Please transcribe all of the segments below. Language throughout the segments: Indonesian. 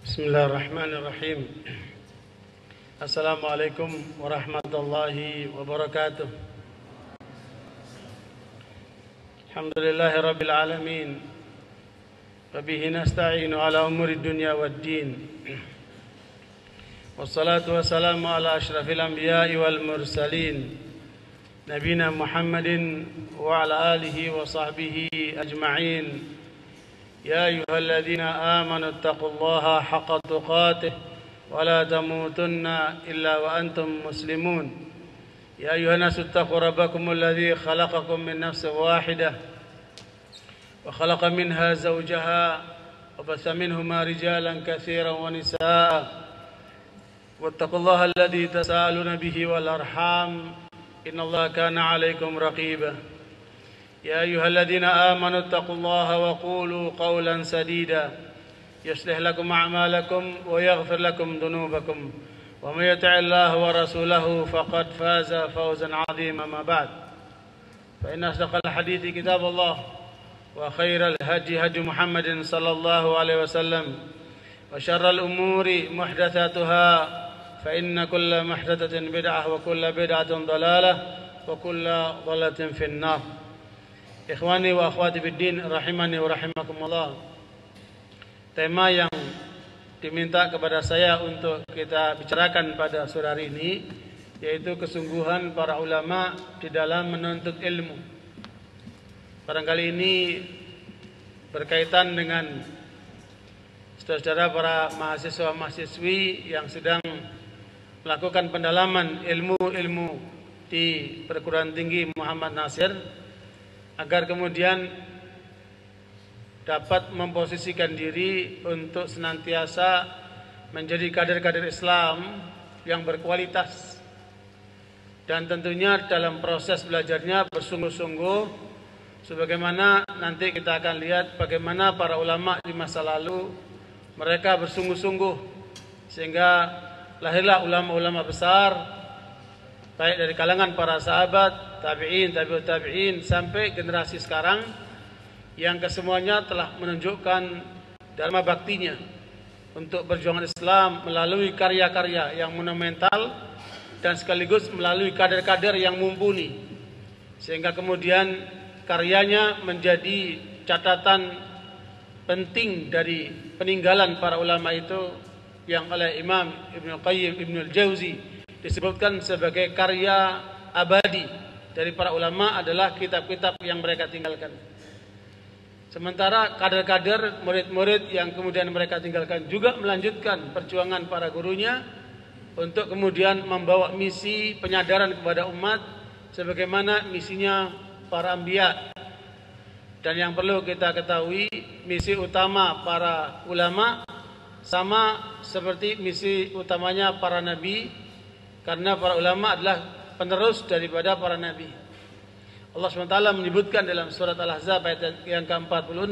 Bismillahirrahmanirrahim. Assalamualaikum warahmatullahi wabarakatuh. Alhamdulillahi rabbil alamin. Wa bihi nasta'inu ala umuri dunya waddin. Wassalatu wassalamu ala asyrafil anbiya'i wal mursalin. Nabina Muhammadin wa ala alihi wa sahbihi ajma'in. يا أيها الذين آمنوا اتقوا الله حق تقاته ولا تموتن إلا وأنتم مسلمون يا أيها الناس اتقوا ربكم الذي خلقكم من نفس واحدة وخلق منها زوجها وبث منهما رجالا كثيرا ونساء واتقوا الله الذي تساءلون به والأرحام إن الله كان عليكم رقيبا يا أيها الذين آمنوا اتقوا الله وقولوا قولا سديدا يصلح لكم أعمالكم ويغفر لكم ذنوبكم ومن يطع الله ورسوله فقد فاز فوزا عظيما. ما بعد فإن أصدق الحديث كتاب الله وخير الهدي هدي محمد صلى الله عليه وسلم وشر الأمور محدثاتها فإن كل محدثة بدعة وكل بدعة ضلالة وكل ضلالة في النار. Ikhwani wa akhwati biddin rahimani wa rahimakumullah. Tema yang diminta kepada saya untuk kita bicarakan pada sore hari ini yaitu kesungguhan para ulama di dalam menuntut ilmu. Barangkali ini berkaitan dengan saudara-saudara para mahasiswa-mahasiswi yang sedang melakukan pendalaman ilmu-ilmu di Perguruan Tinggi Muhammad Nasir, agar kemudian dapat memposisikan diri untuk senantiasa menjadi kader-kader Islam yang berkualitas, dan tentunya dalam proses belajarnya bersungguh-sungguh, sebagaimana nanti kita akan lihat bagaimana para ulama di masa lalu mereka bersungguh-sungguh sehingga lahirlah ulama-ulama besar baik dari kalangan para sahabat, tabi'in, tabi'ut tabi'in sampai generasi sekarang yang kesemuanya telah menunjukkan dharma baktinya untuk perjuangan Islam melalui karya-karya yang monumental dan sekaligus melalui kader-kader yang mumpuni, sehingga kemudian karyanya menjadi catatan penting dari peninggalan para ulama itu yang oleh Imam Ibnu Qayyim Ibnul Jauzi disebutkan sebagai karya abadi dari para ulama adalah kitab-kitab yang mereka tinggalkan. Sementara kader-kader, murid-murid yang kemudian mereka tinggalkan juga melanjutkan perjuangan para gurunya untuk kemudian membawa misi penyadaran kepada umat sebagaimana misinya para anbiya. Dan yang perlu kita ketahui, misi utama para ulama sama seperti misi utamanya para nabi, karena para ulama adalah penerus daripada para nabi. Allah SWT menyebutkan dalam surat Al-Ahzab ayat yang ke-46,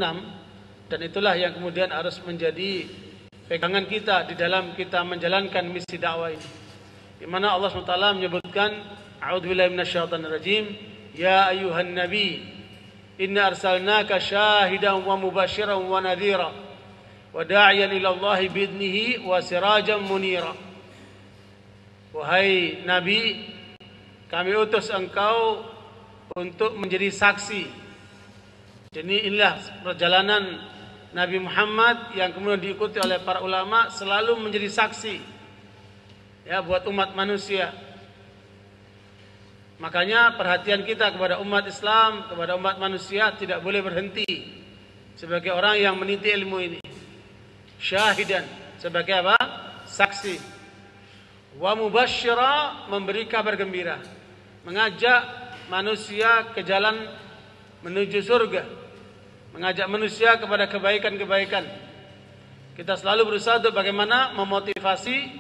dan itulah yang kemudian harus menjadi pegangan kita di dalam kita menjalankan misi dakwah ini, di mana Allah SWT menyebutkan, a'udzubillahi minasyaitonir rajim, ya ayyuhan nabi inna arsalnaka syahidan wa mubasyiran wa nadhira wa da'iyan ila Allah bi'idnihi wa sirajan munira. Wahai Nabi, kami utus engkau untuk menjadi saksi. Jadi inilah perjalanan Nabi Muhammad yang kemudian diikuti oleh para ulama, selalu menjadi saksi ya buat umat manusia. Makanya perhatian kita kepada umat Islam, kepada umat manusia tidak boleh berhenti sebagai orang yang meniti ilmu ini. Syahidan, sebagai apa? Saksi. Wa mubassyira, memberi kabar gembira, mengajak manusia ke jalan menuju surga, mengajak manusia kepada kebaikan-kebaikan. Kita selalu berusaha untuk bagaimana memotivasi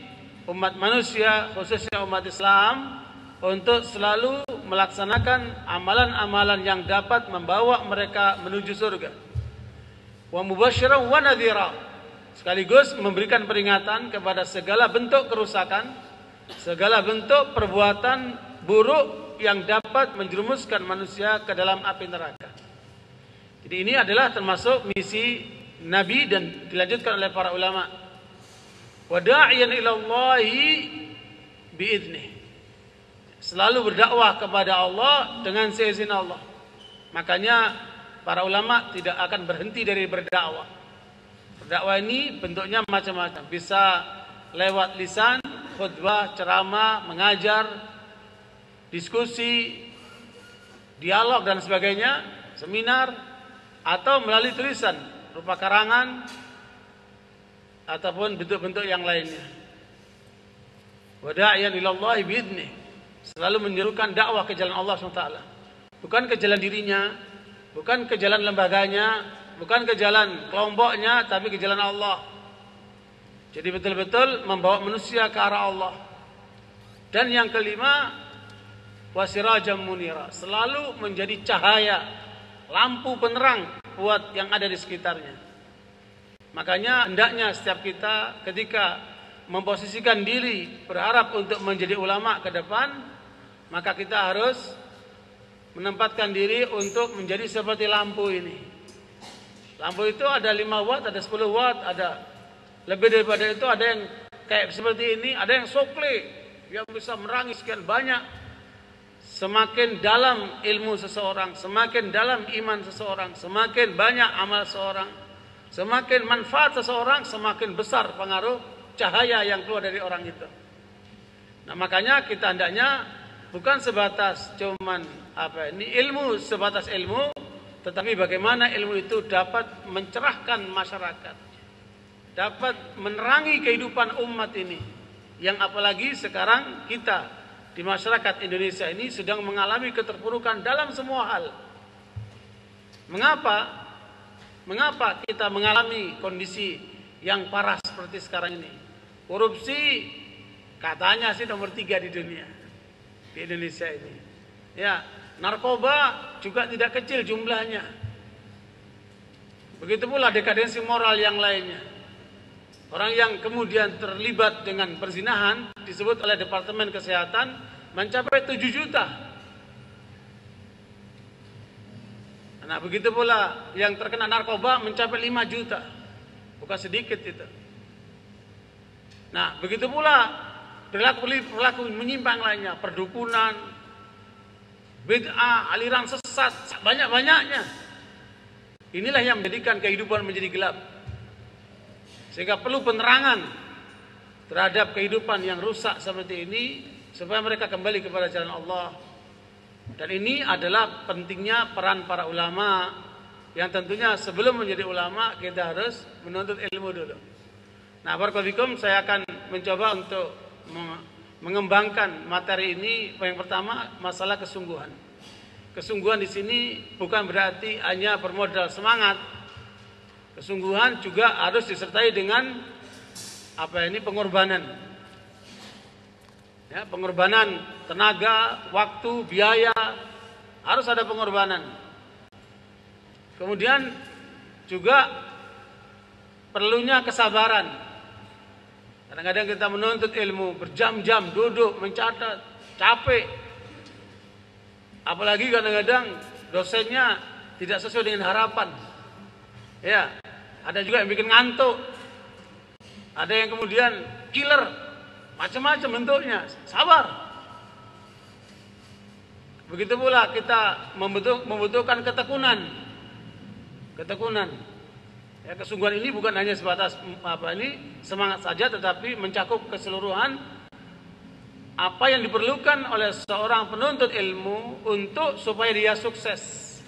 umat manusia, khususnya umat Islam, untuk selalu melaksanakan amalan-amalan yang dapat membawa mereka menuju surga. Wa mubasysyiran wa nadhira, sekaligus memberikan peringatan kepada segala bentuk kerusakan, segala bentuk perbuatan buruk yang dapat menjerumuskan manusia ke dalam api neraka. Jadi ini adalah termasuk misi Nabi dan dilanjutkan oleh para ulama. wa da'iyan ila Allahi bi'idnih. Selalu berdakwah kepada Allah dengan seizin Allah. Makanya para ulama tidak akan berhenti dari berdakwah. Berdakwah ini bentuknya macam-macam. Bisa lewat lisan, khutbah, ceramah, mengajar, diskusi, dialog dan sebagainya, seminar, atau melalui tulisan berupa karangan ataupun bentuk-bentuk yang lainnya. Wa da'iyan ila Allah bi'idnih. Selalu menyerukan dakwah ke jalan Allah SWT. Bukan ke jalan dirinya, bukan ke jalan lembaganya, bukan ke jalan kelompoknya, tapi ke jalan Allah. Jadi betul-betul membawa manusia ke arah Allah. Dan yang kelima, wasirajam munira, selalu menjadi cahaya, lampu penerang buat yang ada di sekitarnya. Makanya hendaknya setiap kita ketika memposisikan diri berharap untuk menjadi ulama ke depan, maka kita harus menempatkan diri untuk menjadi seperti lampu ini. Lampu itu ada 5 watt, ada 10 watt, ada lebih daripada itu, ada yang kayak seperti ini, ada yang sokle yang bisa menerangi sekian banyak. Semakin dalam ilmu seseorang, semakin dalam iman seseorang, semakin banyak amal seseorang, semakin manfaat seseorang, semakin besar pengaruh cahaya yang keluar dari orang itu. Nah, makanya kita hendaknya bukan sebatas cuman ilmu, sebatas ilmu, tetapi bagaimana ilmu itu dapat mencerahkan masyarakat, dapat menerangi kehidupan umat ini, yang apalagi sekarang kita di masyarakat Indonesia ini sedang mengalami keterpurukan dalam semua hal. Mengapa kita mengalami kondisi yang parah seperti sekarang ini? Korupsi katanya sih nomor 3 di dunia, di Indonesia ini. Ya, narkoba juga tidak kecil jumlahnya. Begitu pula dekadensi moral yang lainnya. Orang yang kemudian terlibat dengan perzinahan disebut oleh Departemen Kesehatan mencapai 7 juta. Nah, begitu pula yang terkena narkoba mencapai 5 juta. Bukan sedikit itu. Nah, begitu pula perilaku menyimpang lainnya, perdukunan, bid'ah, aliran sesat, banyak-banyaknya. Inilah yang menjadikan kehidupan menjadi gelap. Sehingga perlu penerangan terhadap kehidupan yang rusak seperti ini, supaya mereka kembali kepada jalan Allah. Dan ini adalah pentingnya peran para ulama, yang tentunya sebelum menjadi ulama kita harus menuntut ilmu dulu. Nah, barakallahu, saya akan mencoba untuk mengembangkan materi ini. Yang pertama, masalah kesungguhan. Kesungguhan di sini bukan berarti hanya bermodal semangat. Kesungguhan juga harus disertai dengan pengorbanan. Ya, pengorbanan tenaga, waktu, biaya, harus ada pengorbanan. Kemudian juga perlunya kesabaran. Kadang-kadang kita menuntut ilmu berjam-jam duduk mencatat, capek. Apalagi kadang-kadang dosennya tidak sesuai dengan harapan. Ya, ada juga yang bikin ngantuk. Ada yang kemudian killer, macam-macam bentuknya. Sabar. Begitu pula kita membutuhkan ketekunan. Ya, kesungguhan ini bukan hanya sebatas semangat saja, tetapi mencakup keseluruhan apa yang diperlukan oleh seorang penuntut ilmu untuk supaya dia sukses.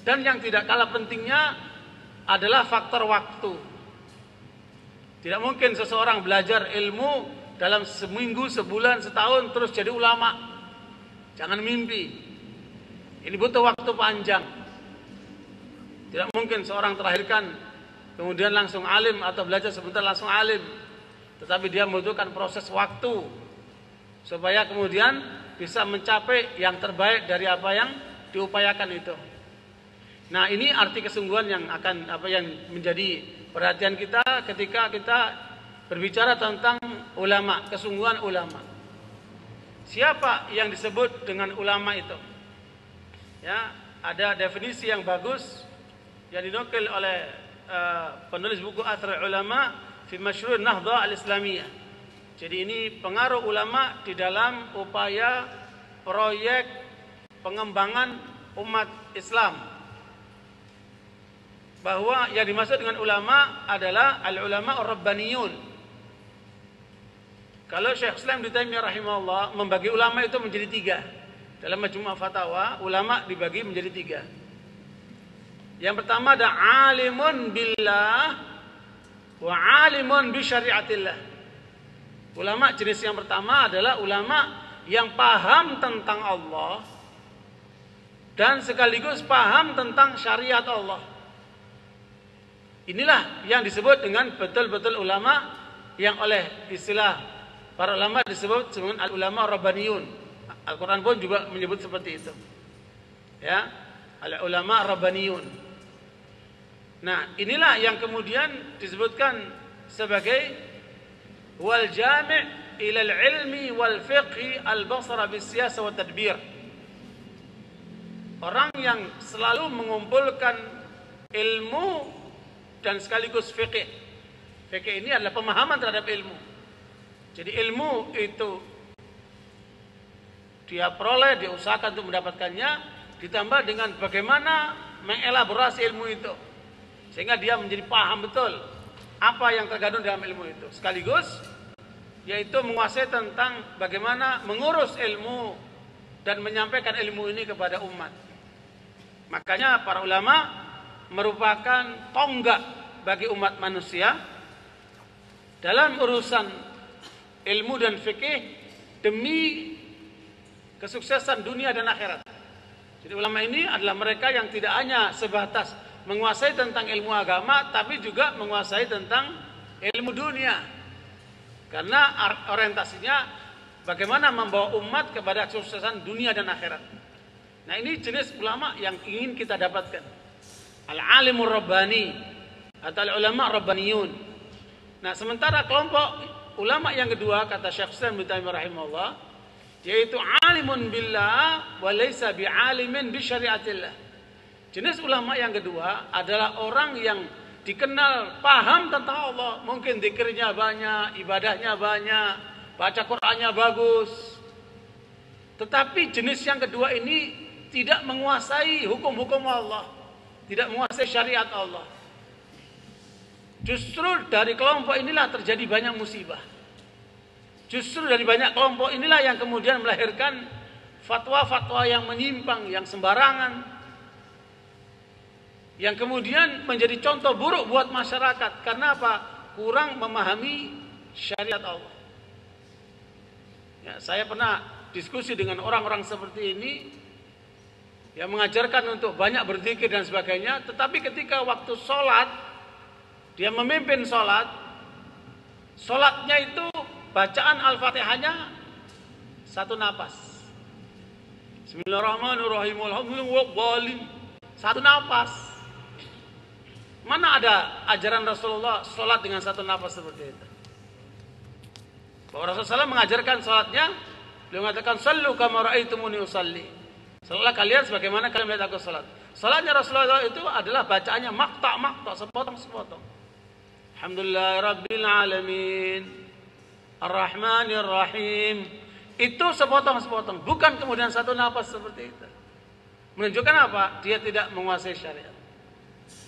Dan yang tidak kalah pentingnya adalah faktor waktu. Tidak mungkin seseorang belajar ilmu dalam seminggu, sebulan, setahun terus jadi ulama. Jangan mimpi. Ini butuh waktu panjang. Tidak mungkin seorang terlahirkan kemudian langsung alim, atau belajar sebentar langsung alim. Tetapi dia membutuhkan proses waktu supaya kemudian bisa mencapai yang terbaik dari apa yang diupayakan itu. Nah, ini arti kesungguhan yang akan yang menjadi perhatian kita ketika kita berbicara tentang ulama, kesungguhan ulama. Siapa yang disebut dengan ulama itu? Ya, ada definisi yang bagus yang dinukil oleh penulis buku Athrul Ulama fi masyru' Nahdhah al-Islamiyah. Jadi ini pengaruh ulama di dalam upaya proyek pengembangan umat Islam. Bahwa yang dimaksud dengan ulama adalah al-ulama ar-rabbaniyun. Kalau Syekh Islam Ibnu Taimiyah rahimahullah membagi ulama itu menjadi 3. Dalam Majmu' Fatawa, ulama dibagi menjadi 3. Yang pertama ada alimun billah wa alimun bi syariatillah. Ulama jenis yang pertama adalah ulama yang paham tentang Allah dan sekaligus paham tentang syariat Allah. Inilah yang disebut dengan betul-betul ulama yang oleh istilah para ulama disebut dengan al-ulama rabbaniyun. Al-Quran pun juga menyebut seperti itu. Ya, al-ulama rabbaniyun. Nah, inilah yang kemudian disebutkan sebagai wal jami' ila al-ilmi wal fiqhi al-basra bis siyasah wa tadbir. Orang yang selalu mengumpulkan ilmu dan sekaligus fikih. Fikih ini adalah pemahaman terhadap ilmu. Jadi ilmu itu dia peroleh, dia usahakan untuk mendapatkannya, ditambah dengan bagaimana mengelaborasi ilmu itu. Sehingga dia menjadi paham betul apa yang terkandung dalam ilmu itu. Sekaligus yaitu menguasai tentang bagaimana mengurus ilmu dan menyampaikan ilmu ini kepada umat. Makanya para ulama merupakan tonggak bagi umat manusia dalam urusan ilmu dan fikih demi kesuksesan dunia dan akhirat. Jadi ulama ini adalah mereka yang tidak hanya sebatas menguasai tentang ilmu agama, tapi juga menguasai tentang ilmu dunia. Karena orientasinya bagaimana membawa umat kepada kesuksesan dunia dan akhirat. Nah, ini jenis ulama yang ingin kita dapatkan. Al-alimur rabbani atau ulama rabbaniyun. Nah, sementara kelompok ulama yang kedua kata Syekh Islam Ibnu Taimiyah rahimahullah yaitu alimun billah wa laysa bi'alimin bi syariatillah. Jenis ulama yang kedua adalah orang yang dikenal paham tentang Allah, mungkin zikirnya banyak, ibadahnya banyak, baca Qur'annya bagus. Tetapi jenis yang kedua ini tidak menguasai hukum-hukum Allah, tidak menguasai syariat Allah. Justru dari kelompok inilah terjadi banyak musibah. Justru dari banyak kelompok inilah yang kemudian melahirkan fatwa-fatwa yang menyimpang, yang sembarangan, yang kemudian menjadi contoh buruk buat masyarakat. Karena apa? Kurang memahami syariat Allah. Ya, saya pernah diskusi dengan orang-orang seperti ini yang mengajarkan untuk banyak berzikir dan sebagainya, tetapi ketika waktu sholat, dia memimpin sholat, sholatnya itu bacaan Al-Fatihahnya satu napas. Bismillahirrahmanirrahim. Alhamdulillah. Satu napas. Mana ada ajaran Rasulullah sholat dengan satu napas seperti itu? Bahwa Rasulullah SAW mengajarkan sholatnya, beliau mengatakan sallu kama ra'aitumuni usalli. Salatlah kalian sebagaimana kalian melihat aku salat. Salatnya Rasulullah itu adalah bacaannya makta', sepotong-sepotong. Alhamdulillahirabbil alamin. Ar-Rahmanir Rahim. Itu sepotong-sepotong, bukan kemudian satu napas seperti itu. Menunjukkan apa? Dia tidak menguasai syariat.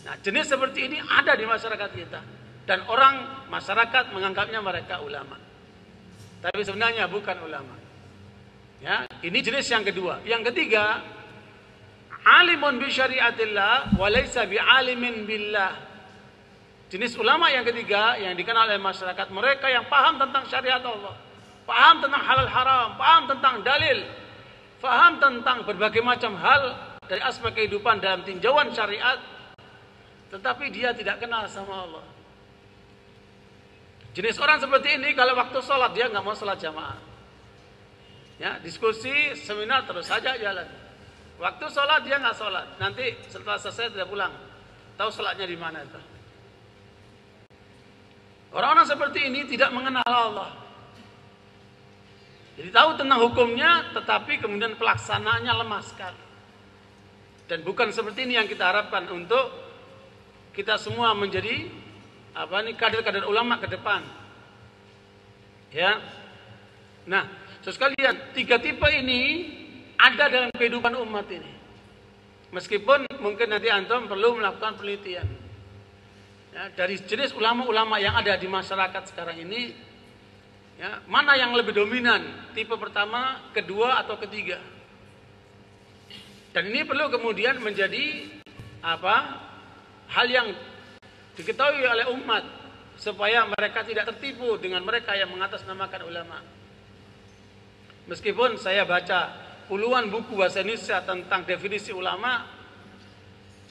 Nah, jenis seperti ini ada di masyarakat kita dan orang masyarakat menganggapnya mereka ulama. Tapi sebenarnya bukan ulama. Ya, ini jenis yang kedua. Yang ketiga, alimun bi syariatillah wa laysa bi alimin billah. Jenis ulama yang ketiga yang dikenal oleh masyarakat, mereka yang paham tentang syariat Allah, paham tentang halal haram, paham tentang dalil, paham tentang berbagai macam hal dari aspek kehidupan dalam tinjauan syariat, tetapi dia tidak kenal sama Allah. Jenis orang seperti ini kalau waktu sholat dia nggak mau sholat jamaah. Ya, diskusi, seminar terus saja jalan. Waktu sholat dia nggak sholat. Nanti setelah selesai dia pulang. Tahu sholatnya di mana itu. Orang-orang seperti ini tidak mengenal Allah. Jadi tahu tentang hukumnya, tetapi kemudian pelaksanaannya lemah sekali. Dan bukan seperti ini yang kita harapkan untuk kita semua menjadi kader-kader ulama ke depan. Ya. Nah, sekalian, 3 tipe ini ada dalam kehidupan umat ini. Meskipun mungkin nanti antum perlu melakukan penelitian. Ya, dari jenis ulama-ulama yang ada di masyarakat sekarang ini, ya, mana yang lebih dominan? Tipe pertama, kedua, atau ketiga? Dan ini perlu kemudian menjadi hal yang diketahui oleh umat supaya mereka tidak tertipu dengan mereka yang mengatasnamakan ulama. Meskipun saya baca puluhan buku bahasa Indonesia tentang definisi ulama,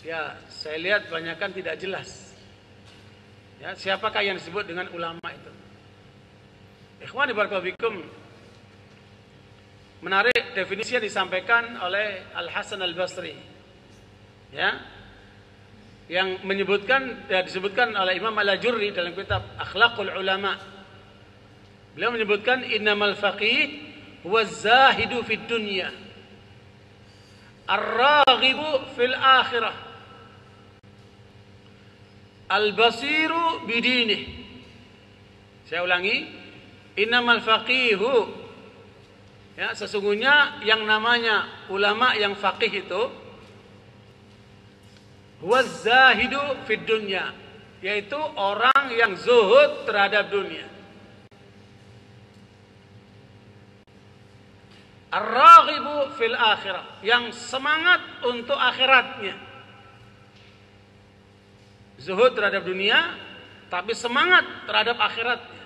ya saya lihat banyakkan tidak jelas. Ya, siapakah yang disebut dengan ulama itu? Ikhwani barakallahu fikum, menarik definisi yang disampaikan oleh Al-Hasan Al-Basri. Ya. Yang disebutkan oleh Imam Al-Ajurri dalam kitab Akhlaqul Ulama. Beliau menyebutkan innamal faqih huwa zahidu fid dunya ar-raghibu fil akhirah al-basiru bidinih. Saya ulangi, innamal faqihu, ya, sesungguhnya yang namanya ulama yang faqih itu huwa zahidu fid dunya, yaitu orang yang zuhud terhadap dunia. Ar-raghibu fil akhirah, yang semangat untuk akhiratnya. Zuhud terhadap dunia, tapi semangat terhadap akhiratnya.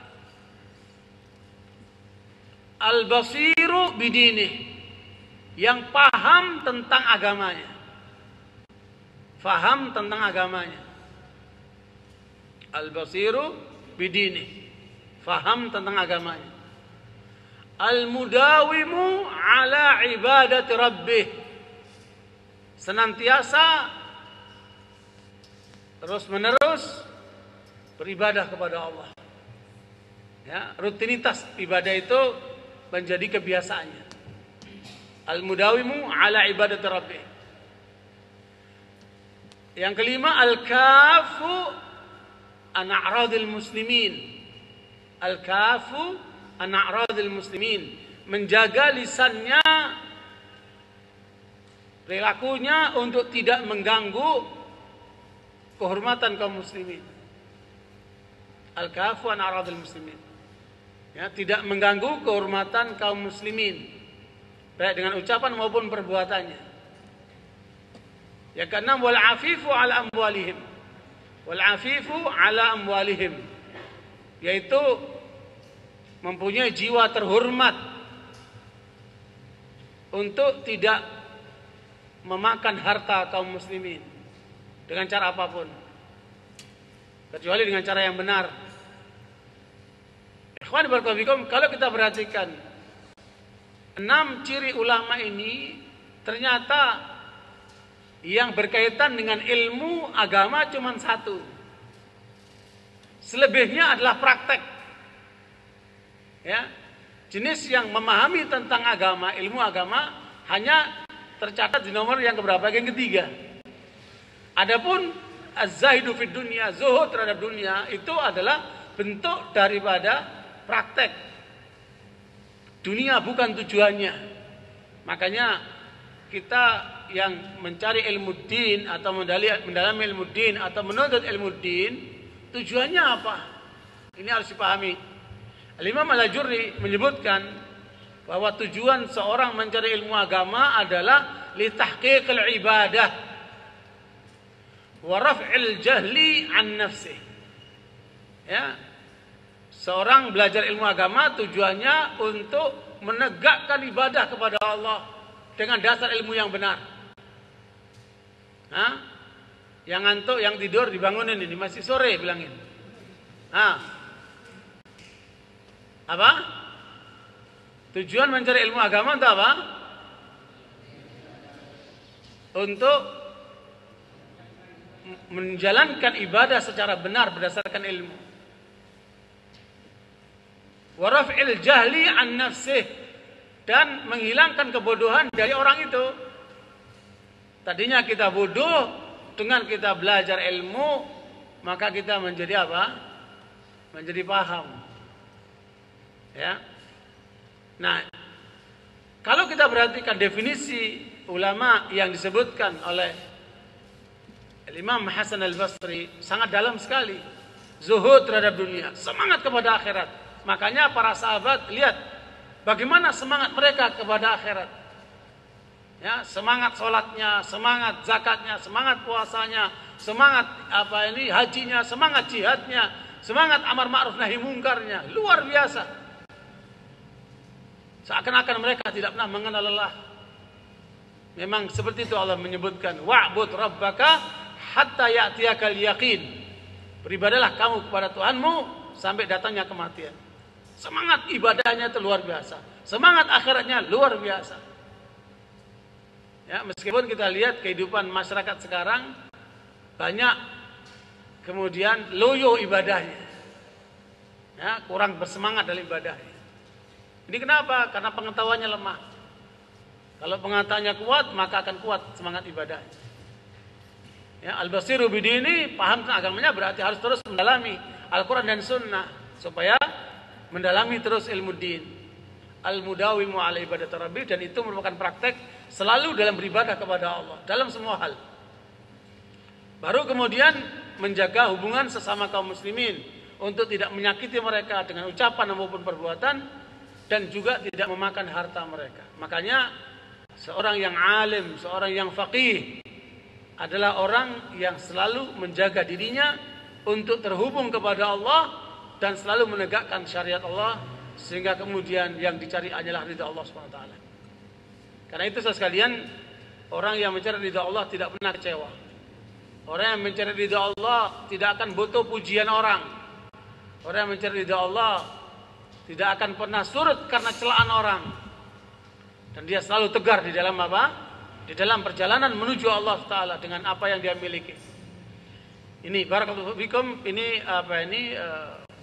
Al-basiru bidinih, yang paham tentang agamanya. Faham tentang agamanya. Al-basiru bidinih, faham tentang agamanya. Al-mudawimu ala ibadati rabbih, senantiasa terus-menerus beribadah kepada Allah. Ya, rutinitas ibadah itu menjadi kebiasaannya. Al-mudawimu ala ibadati rabbih. Yang kelima, al-kafu an a'radil muslimin. Al-kafu an a'radil muslimin, menjaga lisannya, perilakunya untuk tidak mengganggu kehormatan kaum muslimin. Al-kafu an a'radil muslimin, ya, tidak mengganggu kehormatan kaum muslimin, baik dengan ucapan maupun perbuatannya. Yang keenam, wal afifu ala amwalihim. Wal afifu ala amwalihim, yaitu mempunyai jiwa terhormat untuk tidak memakan harta kaum muslimin dengan cara apapun, kecuali dengan cara yang benar. Ikhwan barakallahu fikum, kalau kita perhatikan 6 ciri ulama ini, ternyata yang berkaitan dengan ilmu agama cuma 1. Selebihnya adalah praktek. Ya, jenis yang memahami tentang agama, ilmu agama, hanya tercatat di nomor yang keberapa? Yang ketiga. Adapun az-zahidu fid dunya, zuhud terhadap dunia, itu adalah bentuk daripada praktek. Dunia bukan tujuannya. Makanya kita yang mencari ilmu din atau mendalami ilmu din atau menuntut ilmu din, tujuannya apa? Ini harus dipahami. Al-Imam Al-Ajurri menyebutkan bahwa tujuan seorang mencari ilmu agama adalah li tahqiqil ibadah wa raf'il jahli an nafsi. Ya. Seorang belajar ilmu agama tujuannya untuk menegakkan ibadah kepada Allah dengan dasar ilmu yang benar. Yang ngantuk, yang tidur dibangunin, ini masih sore bilangin. Apa? Tujuan mencari ilmu agama untuk apa? Untuk menjalankan ibadah secara benar berdasarkan ilmu. Wa raf'il jahli an nafsih, dan menghilangkan kebodohan dari orang itu. Tadinya kita bodoh, dengan kita belajar ilmu, maka kita menjadi apa? Menjadi paham. Ya. Nah, kalau kita perhatikan definisi ulama yang disebutkan oleh Imam Hasan Al-Basri sangat dalam sekali. Zuhud terhadap dunia, semangat kepada akhirat. Makanya para sahabat lihat bagaimana semangat mereka kepada akhirat. Ya, semangat sholatnya, semangat zakatnya, semangat puasanya, semangat hajinya, semangat jihadnya, semangat amar ma'ruf nahi mungkarnya, luar biasa. Seakan-akan mereka tidak pernah mengenal lelah. Memang seperti itu Allah menyebutkan, wa'bud rabbaka hatta ya'tiyakal yaqin. Beribadahlah kamu kepada Tuhanmu sampai datangnya kematian. Semangat ibadahnya itu luar biasa. Semangat akhiratnya luar biasa. Ya, meskipun kita lihat kehidupan masyarakat sekarang banyak kemudian loyo ibadahnya. Ya, kurang bersemangat dalam ibadahnya. Ini kenapa? Karena pengetahuannya lemah. Kalau pengetahuannya kuat, maka akan kuat semangat ibadahnya. Ya, al-basiru bidini, paham tentang agamanya berarti harus terus mendalami Al-Quran dan Sunnah supaya mendalami terus ilmu din. Al-mudawimu ala ibadat rabbi, dan itu merupakan praktek selalu dalam beribadah kepada Allah dalam semua hal. Baru kemudian menjaga hubungan sesama kaum muslimin untuk tidak menyakiti mereka dengan ucapan maupun perbuatan, dan juga tidak memakan harta mereka. Makanya seorang yang alim, seorang yang faqih adalah orang yang selalu menjaga dirinya untuk terhubung kepada Allah dan selalu menegakkan syariat Allah, sehingga kemudian yang dicari hanyalah ridha Allah SWT. Karena itu sekalian, orang yang mencari ridha Allah tidak pernah kecewa. Orang yang mencari ridha Allah tidak akan butuh pujian orang. Orang yang mencari ridha Allah tidak akan pernah surut karena celaan orang. Dan dia selalu tegar di dalam apa? Di dalam perjalanan menuju Allah Ta'ala dengan apa yang dia miliki. Ini barakallahu fikum, ini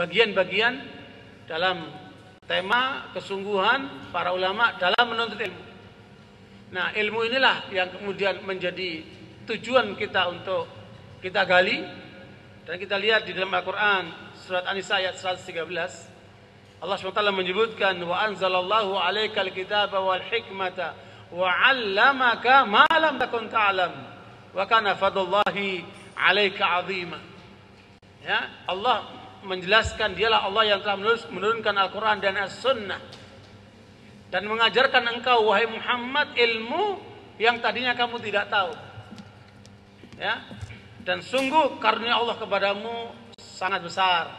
bagian-bagian dalam tema kesungguhan para ulama dalam menuntut ilmu. Nah, ilmu inilah yang kemudian menjadi tujuan kita untuk kita gali. Dan kita lihat di dalam Al-Quran surat An-Nisa ayat 113, Allah SWT menyebutkan, wa anzalallahu alaikal kitaba wal hikmata wa 'allamaka ma lam takun ta'lam wa kana fadlullahi 'alaika 'azima. Ya, Allah menjelaskan dialah Allah yang telah menurunkan Al-Quran dan As-Sunnah dan mengajarkan engkau wahai Muhammad ilmu yang tadinya kamu tidak tahu. Ya, dan sungguh karunia Allah kepadamu sangat besar.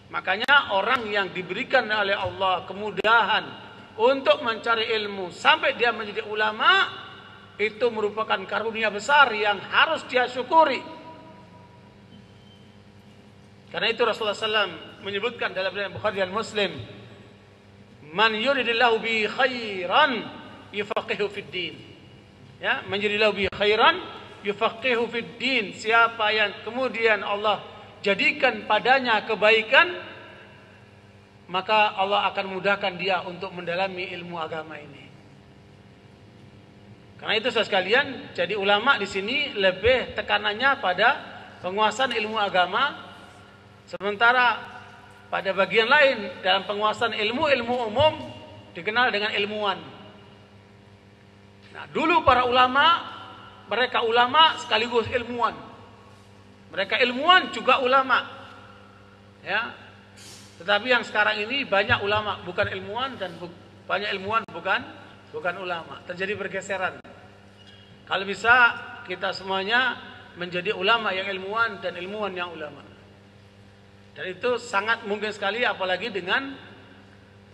Makanya orang yang diberikan oleh Allah kemudahan untuk mencari ilmu sampai dia menjadi ulama, itu merupakan karunia besar yang harus dia syukuri. Karena itu Rasulullah SAW menyebutkan dalam Bukhari dan Muslim, man yuridillahu bi khairan yufaqihu fid din. Ya, man yuridillahu bi khairan yufaqihu fid din. Siapa yang kemudian Allah jadikan padanya kebaikan, maka Allah akan mudahkan dia untuk mendalami ilmu agama ini. Karena itu saudara sekalian, jadi ulama di sini lebih tekanannya pada penguasaan ilmu agama, sementara pada bagian lain dalam penguasaan ilmu-ilmu umum dikenal dengan ilmuwan. Nah, dulu para ulama, mereka ulama sekaligus ilmuwan. Mereka ilmuwan juga ulama. Ya. Tetapi yang sekarang ini banyak ulama bukan ilmuwan dan banyak ilmuwan bukan ulama. Terjadi pergeseran. Kalau bisa kita semuanya menjadi ulama yang ilmuwan dan ilmuwan yang ulama. Dan itu sangat mungkin sekali, apalagi dengan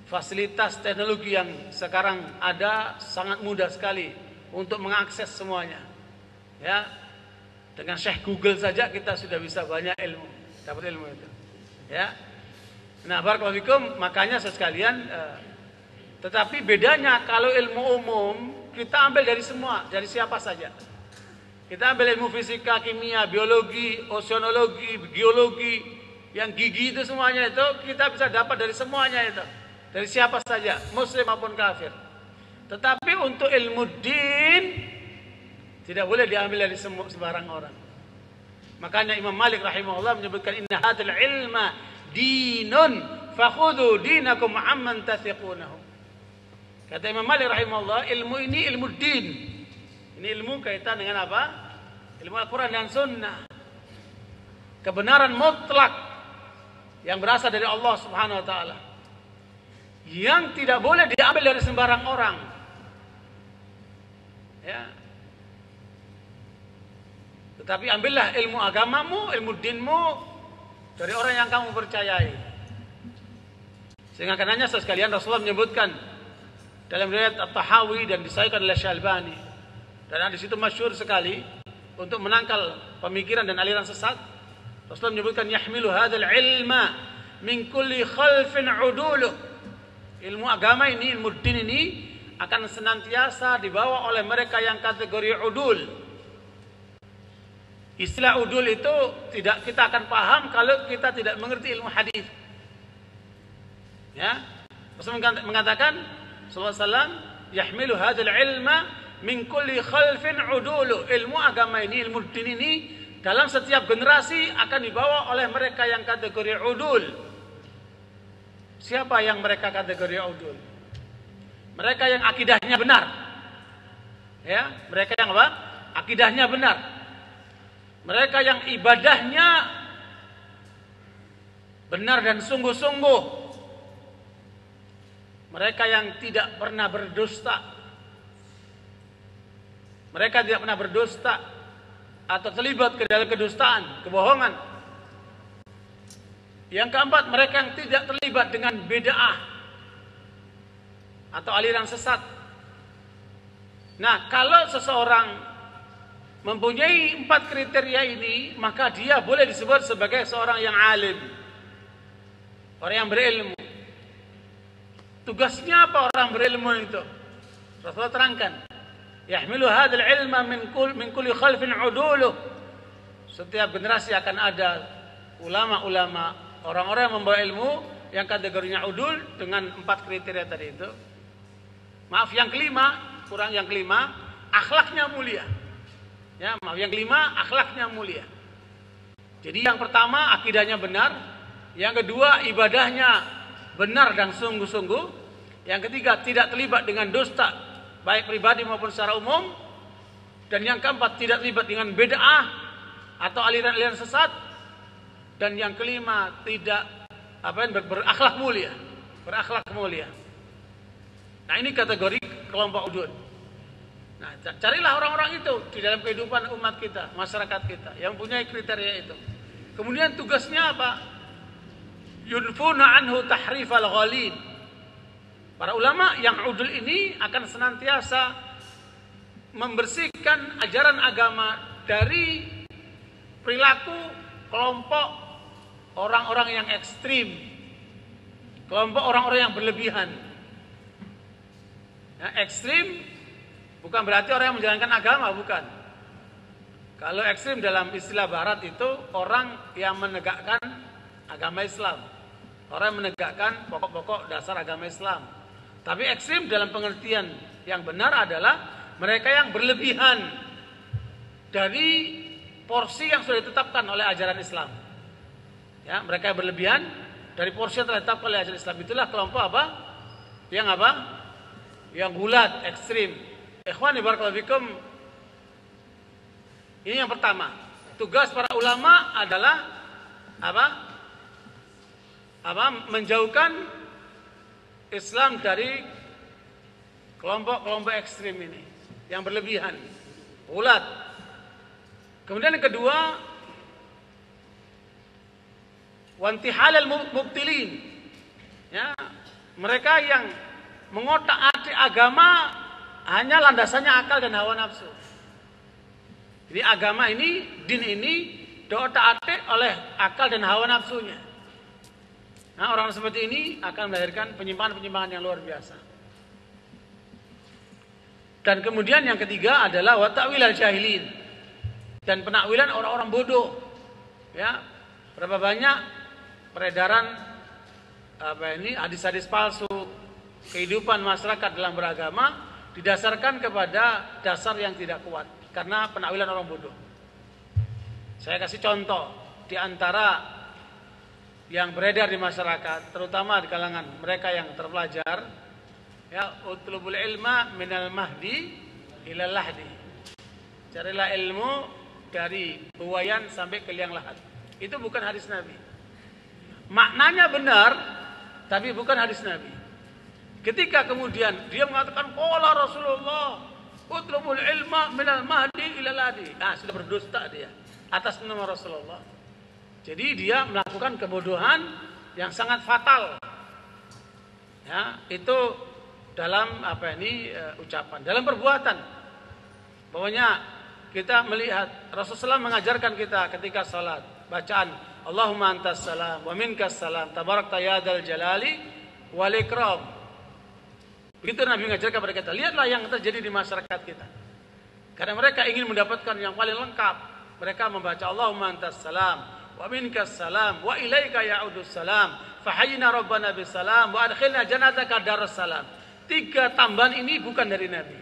fasilitas teknologi yang sekarang ada, sangat mudah sekali untuk mengakses semuanya. Ya, dengan Syekh Google saja kita sudah bisa banyak ilmu, dapat ilmu itu. Ya, nah barakallahu fikum, makanya sekalian. Tetapi bedanya kalau ilmu umum kita ambil dari semua, dari siapa saja. Kita ambil ilmu fisika, kimia, biologi, oceanologi, geologi. Yang gigi itu semuanya itu kita bisa dapat dari semuanya itu. Dari siapa saja, muslim maupun kafir. Tetapi untuk ilmu din tidak boleh diambil dari sembarang orang. Makanya Imam Malik rahimahullah menyebutkan inna hadzal ilma dinun fakhudhu dinakum amman tathiqunahu. Kata Imam Malik rahimahullah, ilmu ini ilmu din. Ini ilmu kaitan dengan apa? Ilmu Al-Quran dan Sunnah. Kebenaran mutlak yang berasal dari Allah Subhanahu wa taala. Yang tidak boleh diambil dari sembarang orang. Ya. Tetapi ambillah ilmu agamamu, ilmu dinmu dari orang yang kamu percayai. Sehingga karenanya sekalian Rasulullah menyebutkan dalam riwayat At-Tahawi dan disahihkan oleh Syalbani. Dan di situ masyhur sekali untuk menangkal pemikiran dan aliran sesat. Rasulullah menyebutkan yahmilu hadzal ilma min kulli khalfin uduluh. Ilmu agama ini, ilmu din ini akan senantiasa dibawa oleh mereka yang kategori udul. Istilah udul itu tidak kita akan paham kalau kita tidak mengerti ilmu hadis. Ya, Rasulullah mengatakan sallallahu alaihi wasallam yahmilu hadzal ilma min kulli khalfin udulu. Ilmu agama ini, ilmu din ini dalam setiap generasi akan dibawa oleh mereka yang kategori udul. Siapa yang mereka kategori udul? Mereka yang akidahnya benar. Ya, mereka yang apa? Akidahnya benar. Mereka yang ibadahnya benar dan sungguh-sungguh. Mereka yang tidak pernah berdusta. Mereka tidak pernah berdusta atau terlibat ke dalam kedustaan, kebohongan. Yang keempat, mereka yang tidak terlibat dengan bid'ah atau aliran sesat. Nah, kalau seseorang mempunyai 4 kriteria ini, maka dia boleh disebut sebagai seorang yang alim, orang yang berilmu. Tugasnya apa orang berilmu itu? Rasulullah terangkan, yahmilu hadzal ilma min kulli khalfin uduluh. Setiap generasi akan ada ulama-ulama, orang-orang yang membawa ilmu yang kategorinya udul dengan 4 kriteria tadi itu. Maaf, yang kelima, akhlaknya mulia. Ya, maaf, yang kelima, akhlaknya mulia. Jadi yang pertama akidahnya benar, yang kedua ibadahnya benar dan sungguh-sungguh, yang ketiga tidak terlibat dengan dusta baik pribadi maupun secara umum, dan yang keempat tidak terlibat dengan bid'ah atau aliran-aliran sesat, dan yang kelima tidak berakhlak mulia. Nah, ini kategori kelompok udud. Nah, carilah orang-orang itu di dalam kehidupan umat kita, masyarakat kita yang punya kriteria itu. Kemudian tugasnya apa? Yunfuna anhu tahrifal ghalin. Para ulama yang udul ini akan senantiasa membersihkan ajaran agama dari perilaku kelompok orang-orang yang ekstrim, kelompok orang-orang yang berlebihan. Ya, ekstrim bukan berarti orang yang menjalankan agama, bukan. Kalau ekstrim dalam istilah barat itu orang yang menegakkan agama Islam, orang yang menegakkan pokok-pokok dasar agama Islam. Tapi ekstrim dalam pengertian yang benar adalah mereka yang berlebihan dari porsi yang sudah ditetapkan oleh ajaran Islam. Ya, mereka yang berlebihan dari porsi yang telah ditetapkan oleh ajaran Islam. Itulah kelompok apa? Yang apa? Yang gulat, ekstrim. Ikhwani barakallahu fikum. Ini yang pertama. Tugas para ulama adalah apa? Menjauhkan Islam dari kelompok-kelompok ekstrim ini yang berlebihan, ulat. Kemudian yang kedua, wantihalal mubtilin. Ya, mereka yang mengotak-atik agama hanya landasannya akal dan hawa nafsu. Jadi agama ini, din ini diotak-atik oleh akal dan hawa nafsunya. Nah, orang seperti ini akan melahirkan penyimpangan-penyimpangan yang luar biasa. Dan kemudian yang ketiga adalah wa ta'wilal jahilin, dan penakwilan orang-orang bodoh. Ya, berapa banyak peredaran hadis-hadis palsu, kehidupan masyarakat dalam beragama didasarkan kepada dasar yang tidak kuat karena penakwilan orang bodoh. Saya kasih contoh di antara yang beredar di masyarakat, terutama di kalangan mereka yang terpelajar, ya, utlubul ilma minal mahdi ilal lahdi. Carilah ilmu dari buayan sampai ke liang lahat. Itu bukan hadis Nabi. Maknanya benar, tapi bukan hadis Nabi. Ketika kemudian dia mengatakan qala Rasulullah utlubul ilma minal mahdi ilal lahdi, sudah berdusta dia atas nama Rasulullah. Jadi dia melakukan kebodohan yang sangat fatal. Ya, itu dalam ucapan, dalam perbuatan. Pokoknya kita melihat Rasulullah mengajarkan kita ketika salat, bacaan Allahumma antas salam wa minkas salam tabarakta ya dzal jalali wal ikram. Begitu Nabi mengajarkan kepada kita. Lihatlah yang terjadi di masyarakat kita. Karena mereka ingin mendapatkan yang paling lengkap, mereka membaca Allahumma antas salam wa minkas salam wa ilaika ya'udus salam fahayyina rabbana bis salam wa adkhilna jannataka darus salam. 3 tambahan ini bukan dari Nabi.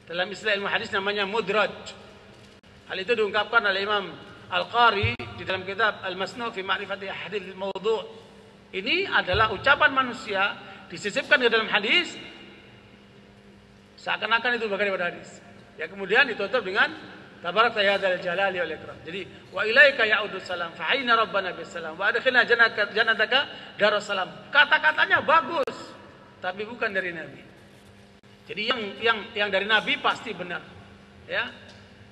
Dalam istilah ilmu hadis namanya mudraj. Hal itu diungkapkan oleh Imam Al-Qari di dalam kitab Al-Masnu' fi Ma'rifati Hadits Mawdu'. Ini adalah ucapan manusia disisipkan ke dalam hadis seakan-akan itu bagian daripada hadis. Ya, kemudian ditutup dengan tabarakta ya dzal jalali wal ikram. Jadi wa ilaika ya'udus salam fa hayna rabbana bis salam wa adkhilna jannataka darus salam. Kata-katanya bagus, tapi bukan dari Nabi. Jadi yang dari Nabi pasti benar. Ya.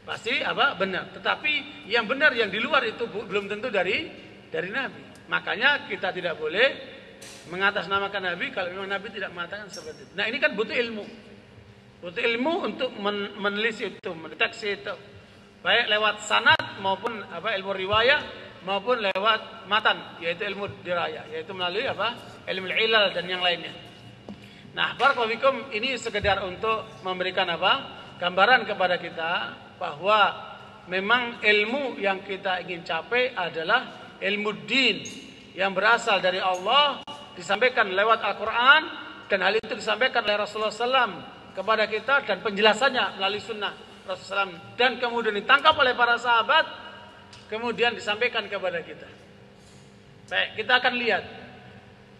Pasti benar. Tetapi yang benar yang di luar itu belum tentu dari Nabi. Makanya kita tidak boleh mengatasnamakan Nabi kalau memang Nabi tidak mengatakan seperti itu. Nah, ini kan butuh ilmu. Butuh ilmu untuk menelisik itu, mendeteksi itu. Baik lewat sanad maupun ilmu riwayah maupun lewat matan, yaitu ilmu dirayah, yaitu melalui ilmu ilal dan yang lainnya. Nah, barakallahu fikum, ini sekedar untuk memberikan gambaran kepada kita bahwa memang ilmu yang kita ingin capai adalah ilmu din yang berasal dari Allah, disampaikan lewat Al-Quran, dan hal itu disampaikan oleh Rasulullah SAW kepada kita, dan penjelasannya melalui sunnah Rasulullah SAW, dan kemudian ditangkap oleh para sahabat, kemudian disampaikan kepada kita. Baik, kita akan lihat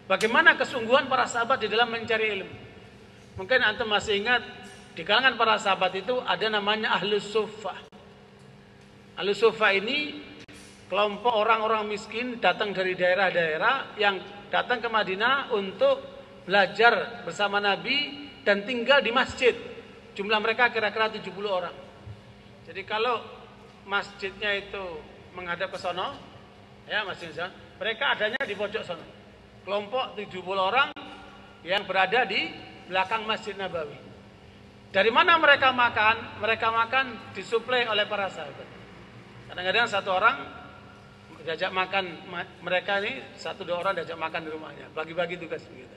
bagaimana kesungguhan para sahabat di dalam mencari ilmu. Mungkin antum masih ingat, di kalangan para sahabat itu ada namanya Ahlus Suffah. Ahlus Suffah ini kelompok orang-orang miskin datang dari daerah-daerah yang datang ke Madinah untuk belajar bersama Nabi dan tinggal di masjid. Jumlah mereka kira-kira 70 orang. Jadi kalau masjidnya itu menghadap ke sono, ya masjidnya, mereka adanya di pojok sono. Kelompok 70 orang yang berada di belakang Masjid Nabawi. Dari mana mereka makan? Mereka makan disuplai oleh para sahabat. Kadang-kadang satu orang diajak makan, mereka ini 1-2 orang diajak makan di rumahnya, bagi-bagi tugas begitu.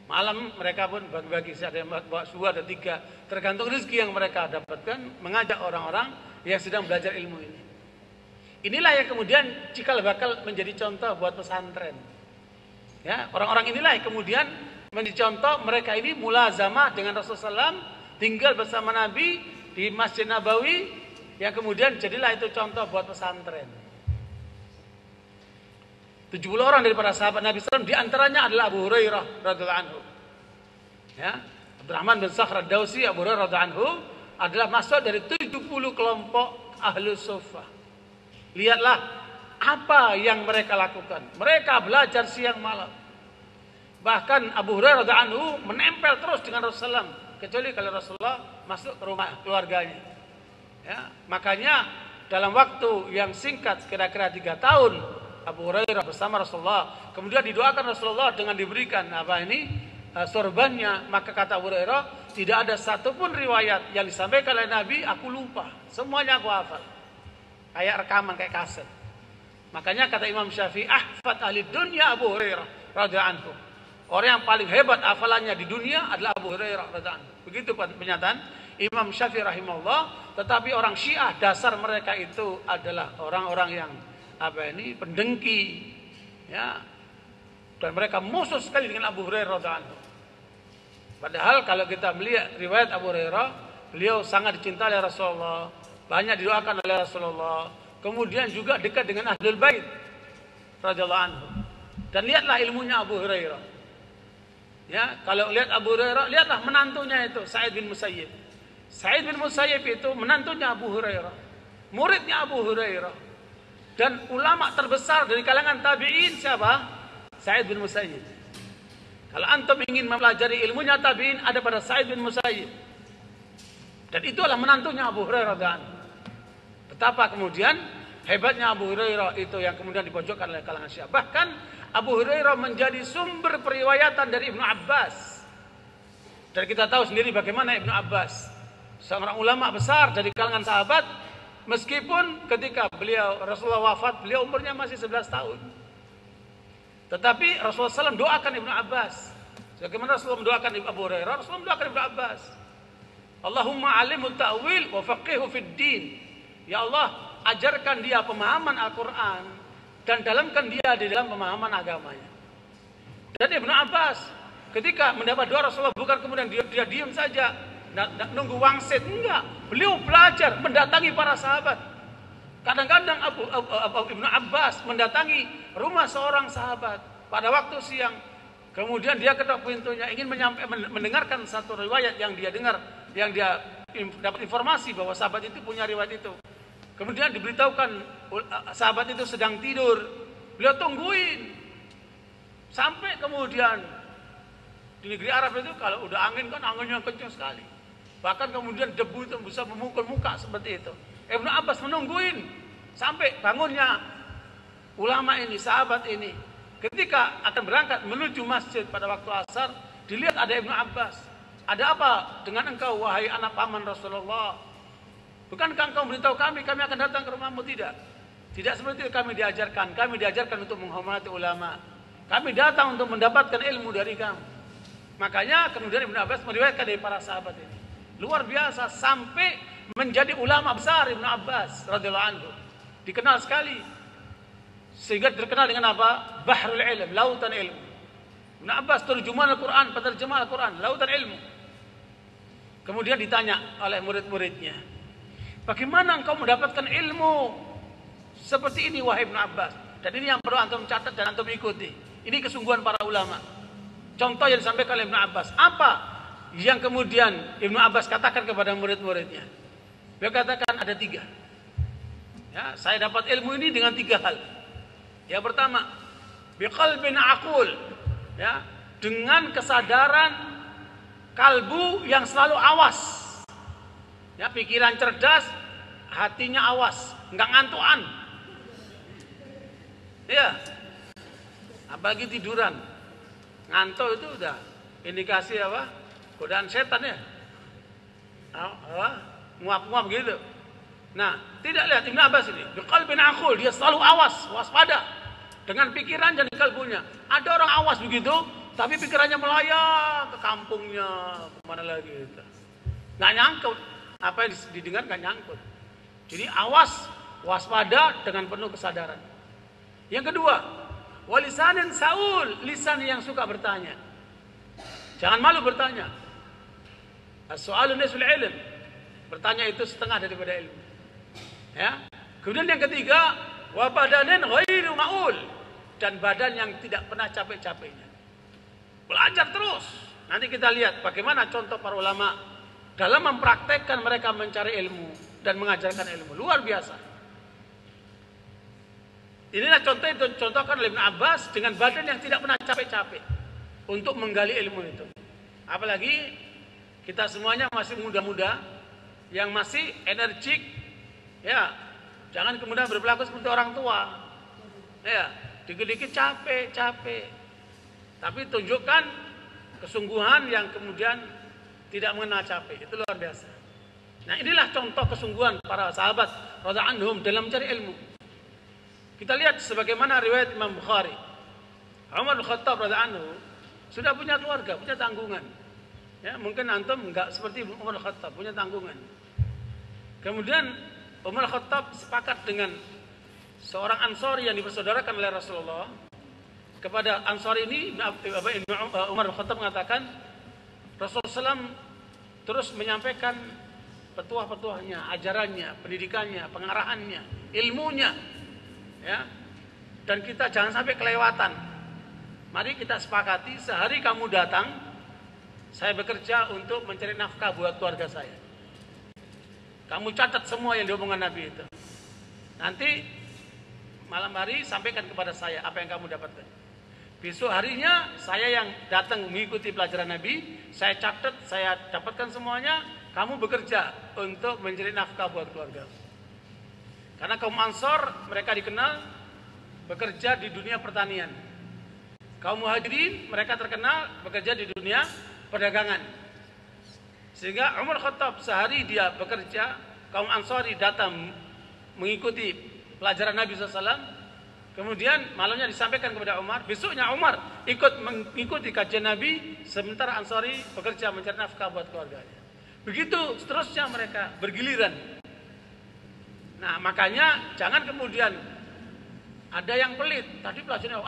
Malam mereka pun bagi-bagi, ada yang bawa suhu, ada 3, tergantung rezeki yang mereka dapatkan, mengajak orang-orang yang sedang belajar ilmu ini. Inilah yang kemudian cikal bakal menjadi contoh buat pesantren. Ya, orang-orang inilah yang kemudian menjadi contoh, mereka ini mulazamah dengan Rasulullah SAW, tinggal bersama Nabi di Masjid Nabawi, yang kemudian jadilah itu contoh buat pesantren. 70 orang dari para sahabat Nabi SAW, diantaranya adalah Abu Hurairah radhiallahu anhu. Ya, Abdurrahman bin Sakhr ad-Dawsi, Abu Hurairah radhiallahu anhu adalah masuk dari 70 kelompok Ahlus Suffah. Lihatlah apa yang mereka lakukan. Mereka belajar siang malam. Bahkan Abu Hurairah radhiallahu anhu menempel terus dengan Rasulullah SAW, kecuali kalau Rasulullah masuk ke rumah keluarganya. Ya, makanya dalam waktu yang singkat, kira-kira 3 tahun, Abu Hurairah bersama Rasulullah, kemudian didoakan Rasulullah dengan diberikan sorbannya. Maka kata Abu Hurairah, tidak ada satupun riwayat yang disampaikan oleh Nabi aku lupa, semuanya aku hafal, kayak rekaman, kayak kaset. Makanya kata Imam Syafi'i, ahfad ahli dunya Abu Hurairah radhiyallahu anhu. Orang yang paling hebat hafalannya di dunia adalah Abu Hurairah radhiyallahu anhu. Begitu pernyataan Imam Syafi'i rahimahullah. Tetapi orang Syiah, dasar mereka itu adalah orang-orang yang pendengki, ya, dan mereka musuh sekali dengan Abu Hurairah radhiyallahu anhu. Padahal kalau kita melihat riwayat Abu Hurairah, beliau sangat dicintai oleh Rasulullah, banyak didoakan oleh Rasulullah, kemudian juga dekat dengan Ahlul Bait radhiyallahu anhu. Dan lihatlah ilmunya Abu Hurairah. Ya, kalau lihat Abu Hurairah, lihatlah menantunya itu Sa'id bin Musayyib. Sa'id bin Musayyib itu menantunya Abu Hurairah, muridnya Abu Hurairah. Dan ulama terbesar dari kalangan tabi'in siapa? Sa'id bin Musayyib. Kalau antum ingin mempelajari ilmunya tabi'in, ada pada Sa'id bin Musayyib. Dan itulah menantunya Abu Hurairah dan betapa kemudian hebatnya Abu Hurairah itu yang kemudian dipojokkan oleh kalangan Syiah. Bahkan Abu Hurairah menjadi sumber periwayatan dari Ibnu Abbas. Dan kita tahu sendiri bagaimana Ibnu Abbas, seorang ulama besar dari kalangan sahabat, meskipun ketika beliau Rasulullah wafat, beliau umurnya masih 11 tahun. Tetapi Rasulullah SAW doakan Ibnu Abbas. Bagaimana Rasulullah mendoakan Abu Hurairah, Rasulullah mendoakan Ibnu Abbas. Allahumma alimhu ta'wil wa faqihu fid din. Ya Allah, ajarkan dia pemahaman Al-Quran dan dalamkan dia di dalam pemahaman agamanya. Dan Ibnu Abbas ketika mendapat doa Rasulullah bukan kemudian dia diam saja nunggu wangsit, enggak. Beliau belajar mendatangi para sahabat. Kadang-kadang Ibnu Abbas mendatangi rumah seorang sahabat pada waktu siang. Kemudian dia ketok pintunya ingin mendengarkan satu riwayat yang dia dengar, yang dia dapat informasi bahwa sahabat itu punya riwayat itu. Kemudian diberitahukan sahabat itu sedang tidur. Beliau tungguin sampai kemudian di negeri Arab itu kalau udah angin kan anginnya kencang sekali. Bahkan kemudian debu itu bisa memukul muka seperti itu. Ibnu Abbas menungguin sampai bangunnya ulama ini, sahabat ini. Ketika akan berangkat menuju masjid pada waktu asar, dilihat ada Ibnu Abbas. Ada apa dengan engkau wahai anak paman Rasulullah? Bukankah engkau memberitahu kami akan datang ke rumahmu? Tidak. Tidak seperti itu kami diajarkan. Kami diajarkan untuk menghormati ulama. Kami datang untuk mendapatkan ilmu dari kamu. Makanya kemudian Ibnu Abbas meriwayatkan dari para sahabat ini. Luar biasa sampai menjadi ulama besar Ibnu Abbas radhiyallahu anhu. Dikenal sekali. Sehingga terkenal dengan apa? Bahrul ilm, lautan ilmu. Ibnu Abbas terjemahan Al-Quran, penerjemah Al-Quran, lautan ilmu. Kemudian ditanya oleh murid-muridnya, bagaimana engkau mendapatkan ilmu seperti ini wahai Ibnu Abbas? Dan ini yang perlu antum catat dan antum ikuti. Ini kesungguhan para ulama. Contoh yang disampaikan oleh Ibnu Abbas. Apa yang kemudian Ibnu Abbas katakan kepada murid-muridnya? Beliau katakan ada 3. Ya, saya dapat ilmu ini dengan 3 hal. Yang pertama, biqalbin aqul, ya, dengan kesadaran kalbu yang selalu awas. Ya, pikiran cerdas, hatinya awas, enggak ngantuan. Ya. Apalagi tiduran. Ngantuk itu udah indikasi apa? Godaan setan ya. Nguap-nguap gitu. Nah, tidak lihat Ibnu Abbas ini, biqalbin aqul, dia selalu awas, waspada. Dengan pikiran dan kalbunya. Ada orang awas begitu, tapi pikirannya melayang ke kampungnya, kemana lagi itu. Nggak nyangkut. Apa yang didengar nggak nyangkut. Jadi awas, waspada dengan penuh kesadaran. Yang kedua, walisanin saul, lisan yang suka bertanya. Jangan malu bertanya. As-su'alu nisful ilm. Bertanya itu setengah daripada ilmu. Ya. Kemudian yang ketiga, wa badanin ghairu ma'ul. Dan badan yang tidak pernah capek-capeknya. Belajar terus. Nanti kita lihat bagaimana contoh para ulama dalam mempraktekkan mereka mencari ilmu dan mengajarkan ilmu. Luar biasa. Inilah contoh yang dicontohkan oleh Ibnu Abbas dengan badan yang tidak pernah capek-capek untuk menggali ilmu itu. Apalagi kita semuanya masih muda-muda yang masih energik, ya. Jangan kemudian berperilaku seperti orang tua. Ya. Dikit-dikit capek. Tapi tunjukkan kesungguhan yang kemudian tidak mengenal capek. Itu luar biasa. Nah, inilah contoh kesungguhan para sahabat radhiyallahu anhum dalam mencari ilmu. Kita lihat sebagaimana riwayat Imam Bukhari. Umar bin Khattab radhiyallahu anhu sudah punya keluarga, punya tanggungan. Ya, mungkin antum enggak seperti Umar bin Khattab, punya tanggungan. Kemudian Umar bin Khattab sepakat dengan seorang Ansori yang dipersaudarakan oleh Rasulullah. Kepada Ansori ini Umar bin Khattab mengatakan Rasulullah SAW terus menyampaikan petuah-petuahnya, ajarannya, pendidikannya, pengarahannya, ilmunya, ya. Dan kita jangan sampai kelewatan. Mari kita sepakati, sehari kamu datang, saya bekerja untuk mencari nafkah buat keluarga saya. Kamu catat semua yang diomongkan Nabi itu. Nanti malam hari sampaikan kepada saya apa yang kamu dapatkan. Besok harinya saya yang datang mengikuti pelajaran Nabi, saya catat, saya dapatkan semuanya. Kamu bekerja untuk mencari nafkah buat keluarga. Karena kaum Ansor mereka dikenal bekerja di dunia pertanian. Kaum Muhajirin mereka terkenal bekerja di dunia perdagangan. Sehingga Umar Khattab sehari dia bekerja, kaum Ansari datang mengikuti pelajaran Nabi SAW. Kemudian malamnya disampaikan kepada Umar. Besoknya Umar ikut mengikuti kajian Nabi, sementara Ansari bekerja mencari nafkah buat keluarganya. Begitu seterusnya mereka bergiliran. Nah makanya jangan kemudian ada yang pelit. Tadi pelajarannya,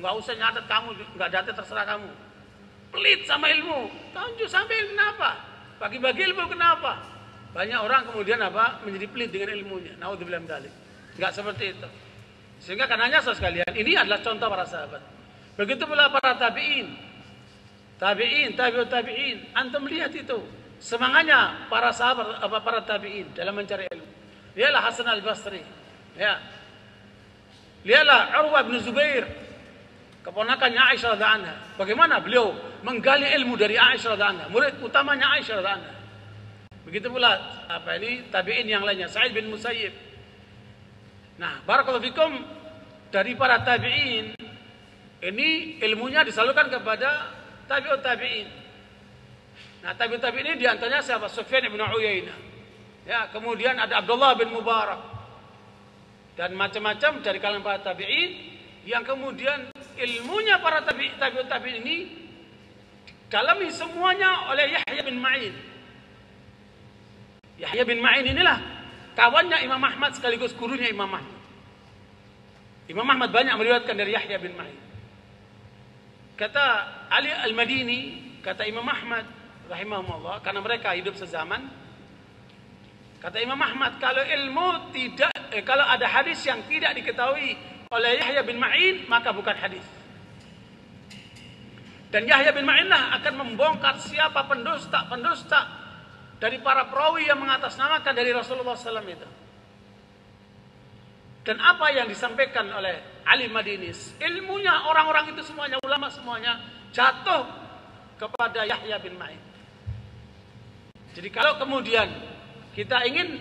nggak usah nyatet kamu, nggak data terserah kamu. Pelit sama ilmu. Tunjuk sampai kenapa? Bagi-bagi ilmu kenapa? Banyak orang kemudian menjadi pelit dengan ilmunya. Naudzubillah min dzalik. Nggak seperti itu. Sehingga karenanya saudara sekalian, ini adalah contoh para sahabat. Begitu pula para tabi'in. Tabi'ut tabi'in. Antum lihat itu. Semangatnya para sahabat, para tabi'in dalam mencari ilmu. Lihatlah Hasan al-Basri. Ya. Lihatlah Urwah bin Zubair, keponakannya Aisyah radhiyallahu anha. Bagaimana beliau menggali ilmu dari Aisyah radhiyallahu anha, murid utamanya Aisyah radhiyallahu anha. Begitu pula tabi'in yang lainnya, Sa'id bin Musayyib. Nah, barakallahu fikum, dari para tabi'in ini ilmunya disalurkan kepada tabi'ut tabi'in. Nah, tabi'ut tabi'in ini diantaranya siapa? Sufyan bin Uyainah. Ya, kemudian ada Abdullah bin Mubarak. Dan macam-macam dari kalangan para tabi'in yang kemudian ilmunya para tabi'ut tabi'in ini dalami semuanya oleh Yahya bin Ma'in. Yahya bin Ma'in inilah kawannya Imam Ahmad sekaligus gurunya Imam Ahmad. Imam Ahmad banyak meriwayatkan dari Yahya bin Ma'in. Kata Ali Al-Madini, kata Imam Ahmad rahimahumullah, karena mereka hidup sezaman. Kata Imam Ahmad, kalau kalau ada hadis yang tidak diketahui oleh Yahya bin Ma'in, maka bukan hadis. Dan Yahya bin Ma'in lah akan membongkar siapa pendusta dari para perawi yang mengatasnamakan dari Rasulullah SAW itu. Dan apa yang disampaikan oleh Ali Madini, ilmunya orang-orang itu semuanya, ulama semuanya jatuh kepada Yahya bin Ma'in. Jadi kalau kemudian kita ingin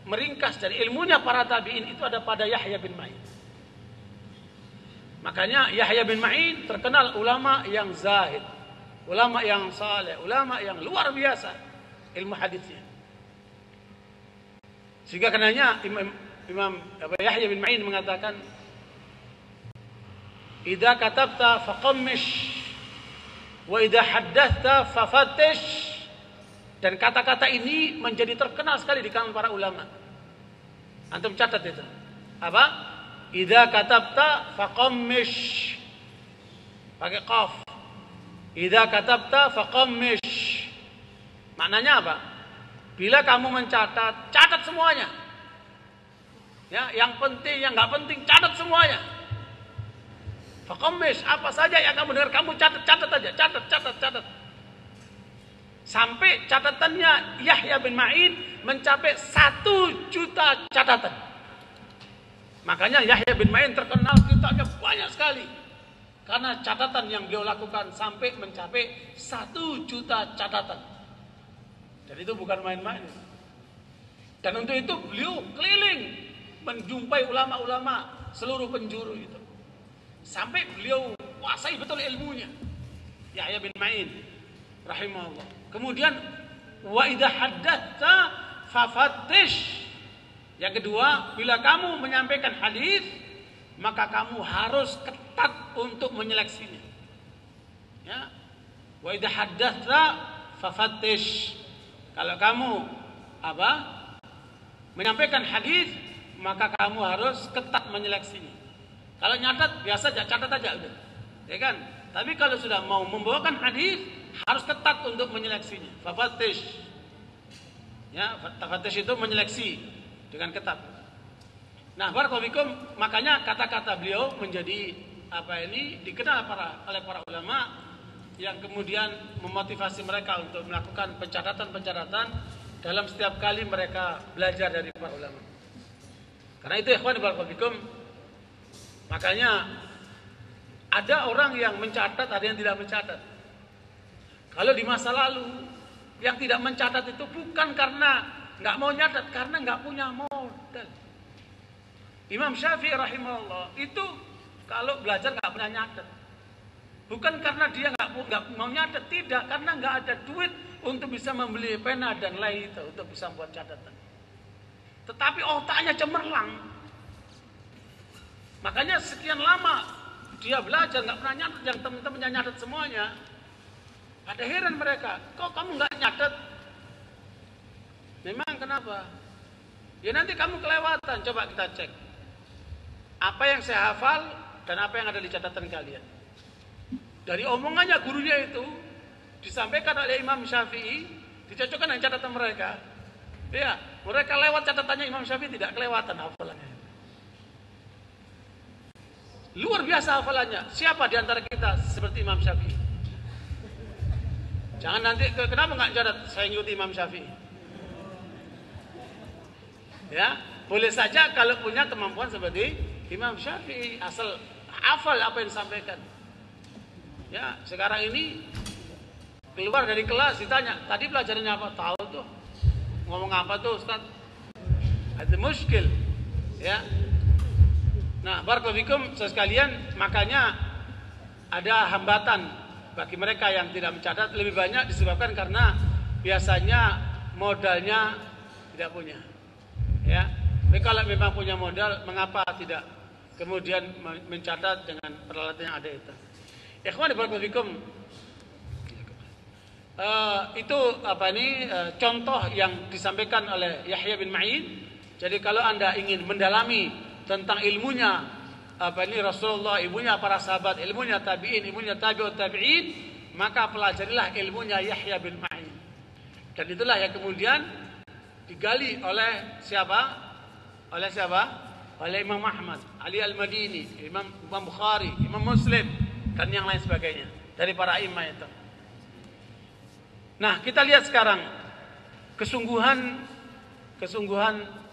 meringkas dari ilmunya para tabi'in, itu ada pada Yahya bin Ma'in. Makanya Yahya bin Ma'in terkenal ulama yang zahid, ulama yang saleh, ulama yang luar biasa ilmu hadisnya. Sehingga karenanya Imam Yahya bin Ma'in mengatakan, "Idza katabta faqammish wa idza haddathta fafattish." Dan kata-kata ini menjadi terkenal sekali di kalangan para ulama. Antum catat itu. Apa? Idza katabta faqammish. Pakai qaf. Idza katabta faqammish. Maknanya apa? Bila kamu mencatat, catat semuanya. Ya, yang penting, yang enggak penting, catat semuanya. Faqammish, apa saja yang kamu dengar, kamu catat aja, catat. Sampai catatannya Yahya bin Ma'in mencapai 1 juta catatan. Makanya Yahya bin Ma'in terkenal kitabnya banyak sekali. Karena catatan yang beliau lakukan sampai mencapai 1 juta catatan. Dan itu bukan main-main. Dan untuk itu beliau keliling menjumpai ulama-ulama seluruh penjuru itu. Sampai beliau kuasai betul ilmunya. Yahya bin Ma'in rahimahullah. Kemudian wa idza haddatsa fafattish. Yang kedua, bila kamu menyampaikan hadis, maka kamu harus ketat untuk menyeleksinya. Ya. Wa idza haddatsa fafattish. Kalau kamu menyampaikan hadis, maka kamu harus ketat menyeleksinya. Kalau nyatat biasa catat aja udah. Ya kan? Tapi kalau sudah mau membawakan hadis, harus ketat untuk menyeleksinya. Fafattish. Ya, tafattish itu menyeleksi dengan ketat. Nah, barakallahu makanya kata-kata beliau menjadi dikenal oleh para ulama yang kemudian memotivasi mereka untuk melakukan pencatatan-pencatatan dalam setiap kali mereka belajar dari para ulama. Karena itu ikhwan barakallahu makanya ada orang yang mencatat, ada yang tidak mencatat. Kalau di masa lalu yang tidak mencatat itu bukan karena nggak mau nyatat, karena nggak punya modal. Imam Syafi'i rahimahullah itu kalau belajar nggak pernah nyatet. Bukan karena dia nggak mau nyatet, tidak, karena nggak ada duit untuk bisa membeli pena dan lain itu untuk bisa buat catatan. Tetapi otaknya cemerlang. Makanya sekian lama dia belajar nggak pernah nyatet, yang teman-temannya nyatet semuanya. Ada heran mereka, kok kamu nggak nyatet? Memang kenapa? Ya nanti kamu kelewatan. Coba kita cek apa yang saya hafal dan apa yang ada di catatan kalian. Dari omongannya gurunya itu disampaikan oleh Imam Syafi'i, dicocokkan dengan catatan mereka. Ya, mereka lewat catatannya Imam Syafi'i, tidak kelewatan hafalannya. Luar biasa hafalannya. Siapa di antara kita seperti Imam Syafi'i? Jangan nanti kenapa nggak catat saya ngikuti Imam Syafi'i. Ya, boleh saja kalau punya kemampuan seperti Imam Syafi'i, asal hafal apa yang disampaikan. Ya, sekarang ini keluar dari kelas ditanya, tadi pelajarannya apa? Tahu tuh. Ngomong apa tuh, Ustaz? Itu muskil. Ya. Nah, barakallahu sekalian, makanya ada hambatan bagi mereka yang tidak mencatat lebih banyak disebabkan karena biasanya modalnya tidak punya. Ya. Tapi kalau memang punya modal, mengapa tidak kemudian mencatat dengan peralatan yang ada itu? Ikhwan barakallahu fikum. Itu contoh yang disampaikan oleh Yahya bin Ma'in. Jadi kalau Anda ingin mendalami tentang ilmunya Rasulullah, ilmunya para sahabat, ilmunya tabi'in, ilmunya tabi'ut tabi'in, maka pelajarilah ilmunya Yahya bin Ma'in. Dan itulah yang kemudian digali oleh siapa? Oleh Imam Ahmad, Ali Al-Madini, Imam Bukhari, Imam Muslim, dan yang lain sebagainya dari para imam itu. Nah, kita lihat sekarang kesungguhan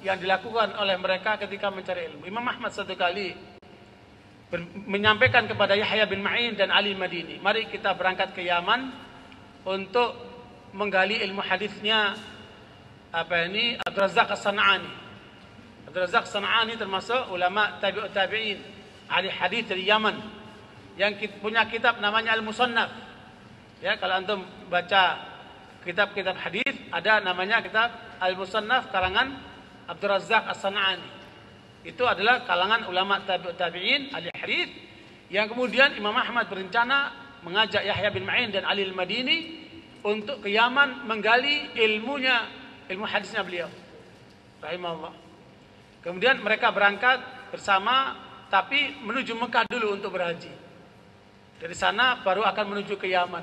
yang dilakukan oleh mereka ketika mencari ilmu. Imam Ahmad satu kali menyampaikan kepada Yahya bin Ma'in dan Ali Madini, mari kita berangkat ke Yaman untuk menggali ilmu hadisnya Abdul Razzaq As-San'ani. Abdul Razzaq As-San'ani termasuk ulama tabi'ut tabi'in, ahli hadis dari Yaman, yang punya kitab namanya Al-Musannaf. Ya, kalau antum baca kitab-kitab hadis ada namanya kitab Al-Musannaf karangan Abdul Razzaq As-San'ani. Itu adalah kalangan ulama tabi'ut tabi'in, ahli hadis, yang kemudian Imam Ahmad berencana mengajak Yahya bin Ma'in dan Ali Al-Madini untuk ke Yaman menggali ilmu hadisnya beliau rahimahullah. Kemudian mereka berangkat bersama, tapi menuju Mekah dulu untuk berhaji. Dari sana baru akan menuju ke Yaman.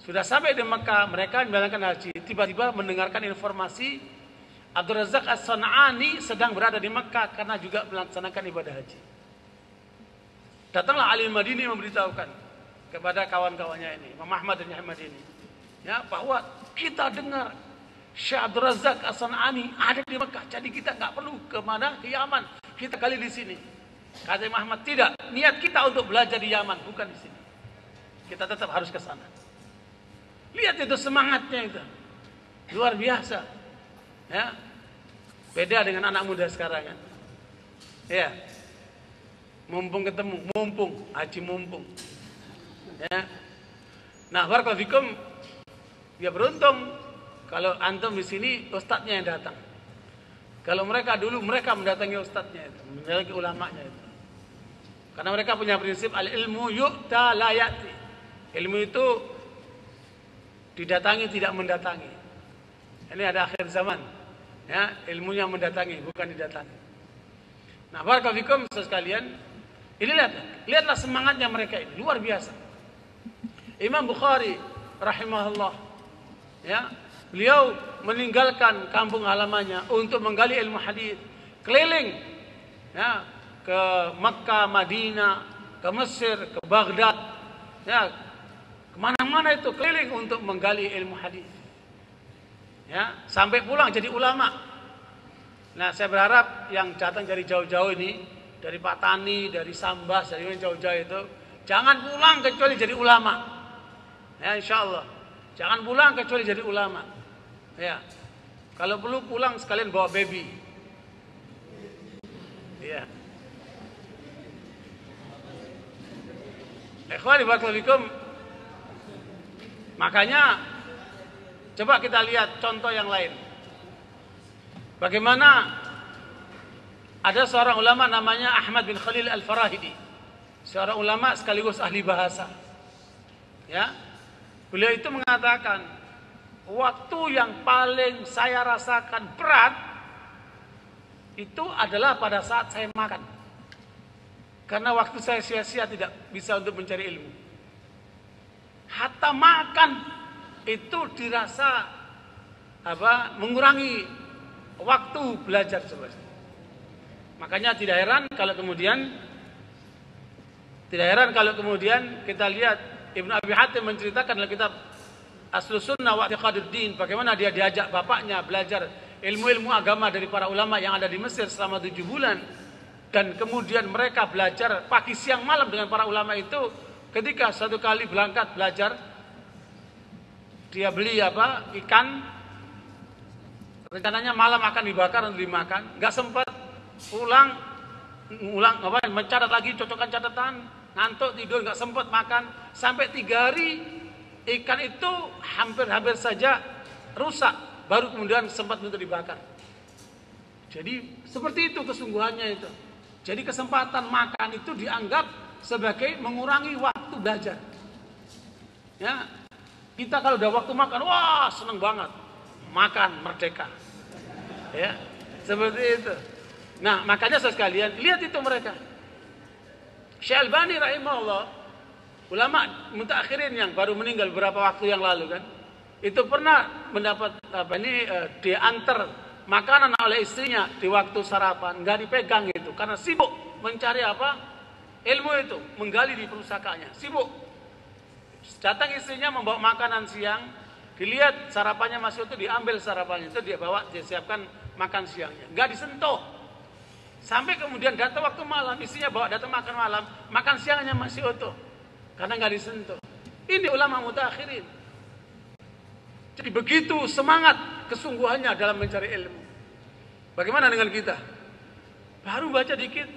Sudah sampai di Mekah, mereka menjalankan haji. Tiba-tiba mendengarkan informasi Abdul Razzaq As-San'ani sedang berada di Mekah karena juga melaksanakan ibadah haji. Datanglah Ali Madini memberitahukan kepada kawan-kawannya ini, Imam Ahmad dan Yahya Madini, ya, bahwa kita dengar Syekh Abdul Razzaq As-San'ani ada di Mekah, jadi kita nggak perlu ke mana, ke Yaman, kita kali di sini. Kata Imam Ahmad, tidak, niat kita untuk belajar di Yaman, bukan di sini. Kita tetap harus ke sana. Lihat itu semangatnya itu, luar biasa. Ya, beda dengan anak muda sekarang kan. Ya, mumpung ketemu, haji mumpung. Ya. Nah, barakallahu fikum, ya beruntung kalau antum di sini ustadznya yang datang. Kalau mereka dulu mereka mendatangi ustadznya itu, mendatangi ulamanya itu. Karena mereka punya prinsip al-ilmu yu'ta la ya'ti. Ilmu itu didatangi tidak mendatangi. Ini ada akhir zaman. Ya, ilmunya mendatangi bukan didatangi. Nah, barakallahu fikum sekalian, ini lihatlah semangatnya mereka ini, luar biasa. Imam Bukhari rahimahullah, ya, Beliau meninggalkan kampung halamannya untuk menggali ilmu hadis, keliling ya, ke Mekah, Madinah, ke Mesir, ke Baghdad, ya, kemana-mana itu keliling untuk menggali ilmu hadis. Ya, sampai pulang jadi ulama. Nah, saya berharap yang datang dari jauh-jauh ini, dari Pak Tani, dari Sambas, dari jauh-jauh itu, jangan pulang kecuali jadi ulama. Ya, insya Allah. Jangan pulang kecuali jadi ulama. Ya, kalau perlu pulang sekalian bawa baby. Ya. Ikhwani barakallahu fikum. Makanya coba kita lihat contoh yang lain. Bagaimana ada seorang ulama namanya Ahmad bin Khalil Al-Farahidi. Seorang ulama sekaligus ahli bahasa. Ya. Beliau itu mengatakan, waktu yang paling saya rasakan berat itu adalah pada saat saya makan. Karena waktu saya sia-sia tidak bisa untuk mencari ilmu. Hatta makan itu dirasa mengurangi waktu belajar sebenarnya. Makanya tidak heran kalau kemudian kita lihat Ibnu Abi Hatim menceritakan dalam kitab Aslus Sunnah wa I'tiqaduddin bagaimana dia diajak bapaknya belajar ilmu-ilmu agama dari para ulama yang ada di Mesir selama 7 bulan, dan kemudian mereka belajar pagi siang malam dengan para ulama itu. Ketika satu kali berangkat belajar, dia beli ikan, rencananya malam akan dibakar untuk dimakan, nggak sempat pulang mencatat lagi, cocokkan catatan, ngantuk tidur, nggak sempat makan sampai 3 hari. Ikan itu hampir saja rusak, baru kemudian sempat untuk dibakar. Jadi seperti itu kesungguhannya itu. Jadi kesempatan makan itu dianggap sebagai mengurangi waktu belajar. Ya, kita kalau udah waktu makan, wah seneng banget, makan merdeka. Ya, seperti itu. Nah, makanya sekalian lihat itu mereka. Syekh Albani rahimahullah, ulama mutaakhirin yang baru meninggal beberapa waktu yang lalu kan, itu pernah mendapat diantar makanan oleh istrinya di waktu sarapan, nggak dipegang itu karena sibuk mencari ilmu itu, menggali di pusakanya, sibuk. Datang istrinya membawa makanan siang, dilihat sarapannya masih utuh, diambil sarapannya itu, dia bawa, dia siapkan makan siangnya, nggak disentuh. Sampai kemudian datang waktu malam, istrinya bawa datang makan malam, makan siangnya masih utuh karena nggak disentuh. Ini ulama mutakhirin. Jadi begitu semangat kesungguhannya dalam mencari ilmu. Bagaimana dengan kita? Baru baca dikit,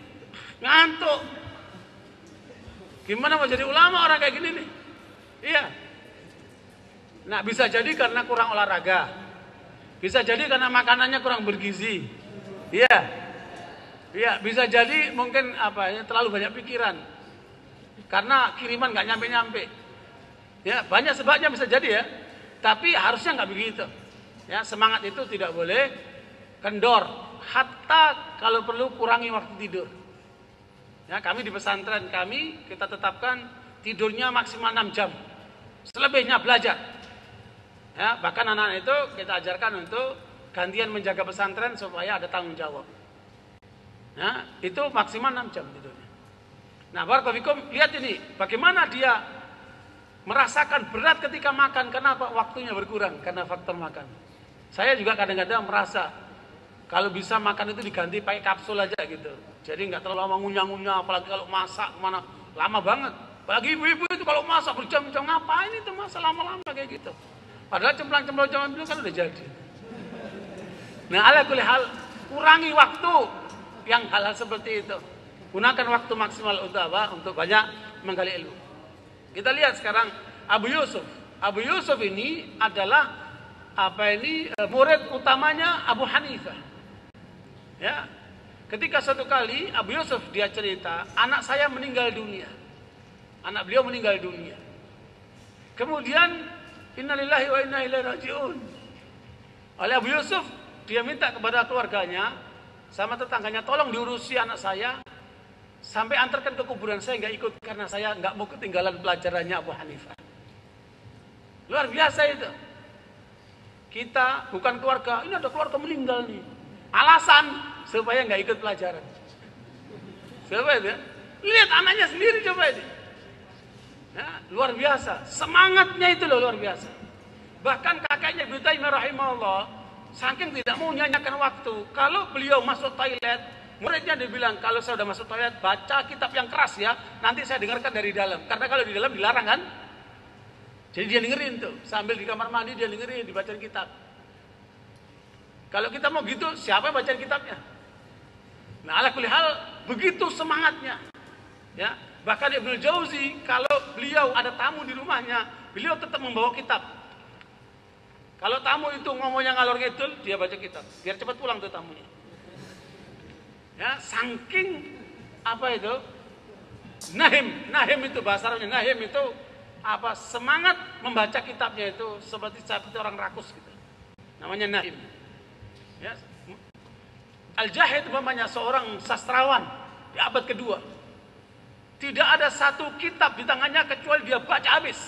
ngantuk. Gimana mau jadi ulama orang kayak gini nih? Iya. Nah, bisa jadi karena kurang olahraga. Bisa jadi karena makanannya kurang bergizi. Iya. Iya, bisa jadi mungkin terlalu banyak pikiran. Karena kiriman nggak nyampe-nyampe. Ya, banyak sebabnya bisa jadi ya. Tapi harusnya nggak begitu. Ya, semangat itu tidak boleh kendor. Hatta kalau perlu kurangi waktu tidur. Ya, kami di pesantren kami kita tetapkan tidurnya maksimal 6 jam. Selebihnya belajar. Ya, bahkan anak-anak itu kita ajarkan untuk gantian menjaga pesantren supaya ada tanggung jawab. Nah, itu maksimal 6 jam tidurnya. Nah, barakallahu fikum, lihat ini bagaimana dia merasakan berat ketika makan. Kenapa? Waktunya berkurang karena faktor makan. Saya juga kadang-kadang merasa kalau bisa makan itu diganti pakai kapsul aja gitu. Jadi nggak terlalu lama ngunyah-ngunyah, apalagi kalau masak mana lama banget. Apalagi ibu-ibu itu kalau masak berjam-jam, ngapain itu masak lama-lama kayak gitu. Padahal cemplang-cemplang zaman dulu kan udah jadi. Nah, ala kulli hal, kurangi waktu yang hal-hal seperti itu. Gunakan waktu maksimal untuk Untuk banyak menggali ilmu. Kita lihat sekarang Abu Yusuf. Abu Yusuf ini adalah murid utamanya Abu Hanifah. Ya. Ketika suatu kali Abu Yusuf dia cerita, anak saya meninggal dunia. Anak beliau meninggal dunia. Kemudian innalillahi wa inna ilaihi rajiun. Oleh Abu Yusuf, dia minta kepada keluarganya sama tetangganya, tolong diurusi anak saya sampai antarkan ke kuburan. Saya nggak ikut karena saya nggak mau ketinggalan pelajarannya Abu Hanifah. Luar biasa itu. Kita bukan keluarga, ini ada keluarga meninggal nih. Alasan supaya nggak ikut pelajaran. Coba itu, lihat anaknya sendiri coba itu. Ya, luar biasa, semangatnya itu loh luar biasa. Bahkan kakaknya Ibnu Taimiyah rahimahullah, saking tidak mau nyanyikan waktu, kalau beliau masuk toilet, muridnya dibilang kalau saya udah masuk toilet baca kitab yang keras ya, nanti saya dengarkan dari dalam. Karena kalau di dalam dilarang kan. Jadi dia dengerin tuh, sambil di kamar mandi dia dengerin, dibacain kitab. Kalau kita mau gitu, siapa yang bacain kitabnya? Nah, ala kulli hal begitu semangatnya. Ya, bahkan Ibnu Jauzi kalau beliau ada tamu di rumahnya, beliau tetap membawa kitab. Kalau tamu itu ngomongnya ngalor ngidul, dia baca kitab, biar cepat pulang tuh tamunya. Ya, saking apa itu? Nahim itu bahasa Arabnya, nahim itu apa, semangat membaca kitabnya itu seperti orang rakus gitu. Namanya nahim. Ya. Al-Jahid umpamanya seorang sastrawan di abad kedua. Tidak ada satu kitab di tangannya kecuali dia baca habis.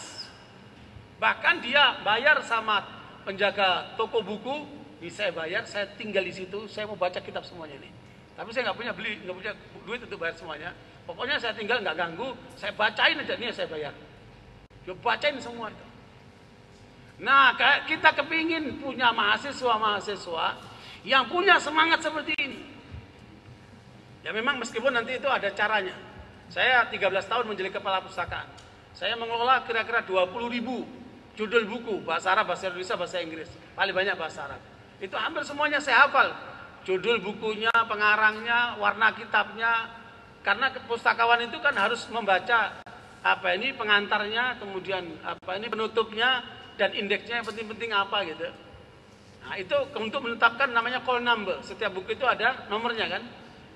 Bahkan dia bayar sama penjaga toko buku, bisa saya bayar, saya tinggal di situ, saya mau baca kitab semuanya ini. Tapi saya nggak punya duit untuk bayar semuanya. Pokoknya saya tinggal nggak ganggu, saya bacain aja nih, saya bayar. Dia bacain semua itu. Nah, kita kepingin punya mahasiswa yang punya semangat seperti ini. Ya memang meskipun nanti itu ada caranya. Saya 13 tahun menjadi kepala pustakaan. Saya mengelola kira-kira 20.000 judul buku, bahasa Arab, bahasa Indonesia, bahasa Inggris. Paling banyak bahasa Arab. Itu hampir semuanya saya hafal. Judul bukunya, pengarangnya, warna kitabnya. Karena pustakawan itu kan harus membaca pengantarnya, kemudian penutupnya, dan indeksnya yang penting-penting apa gitu. Nah, itu untuk menetapkan namanya call number. Setiap buku itu ada nomornya kan.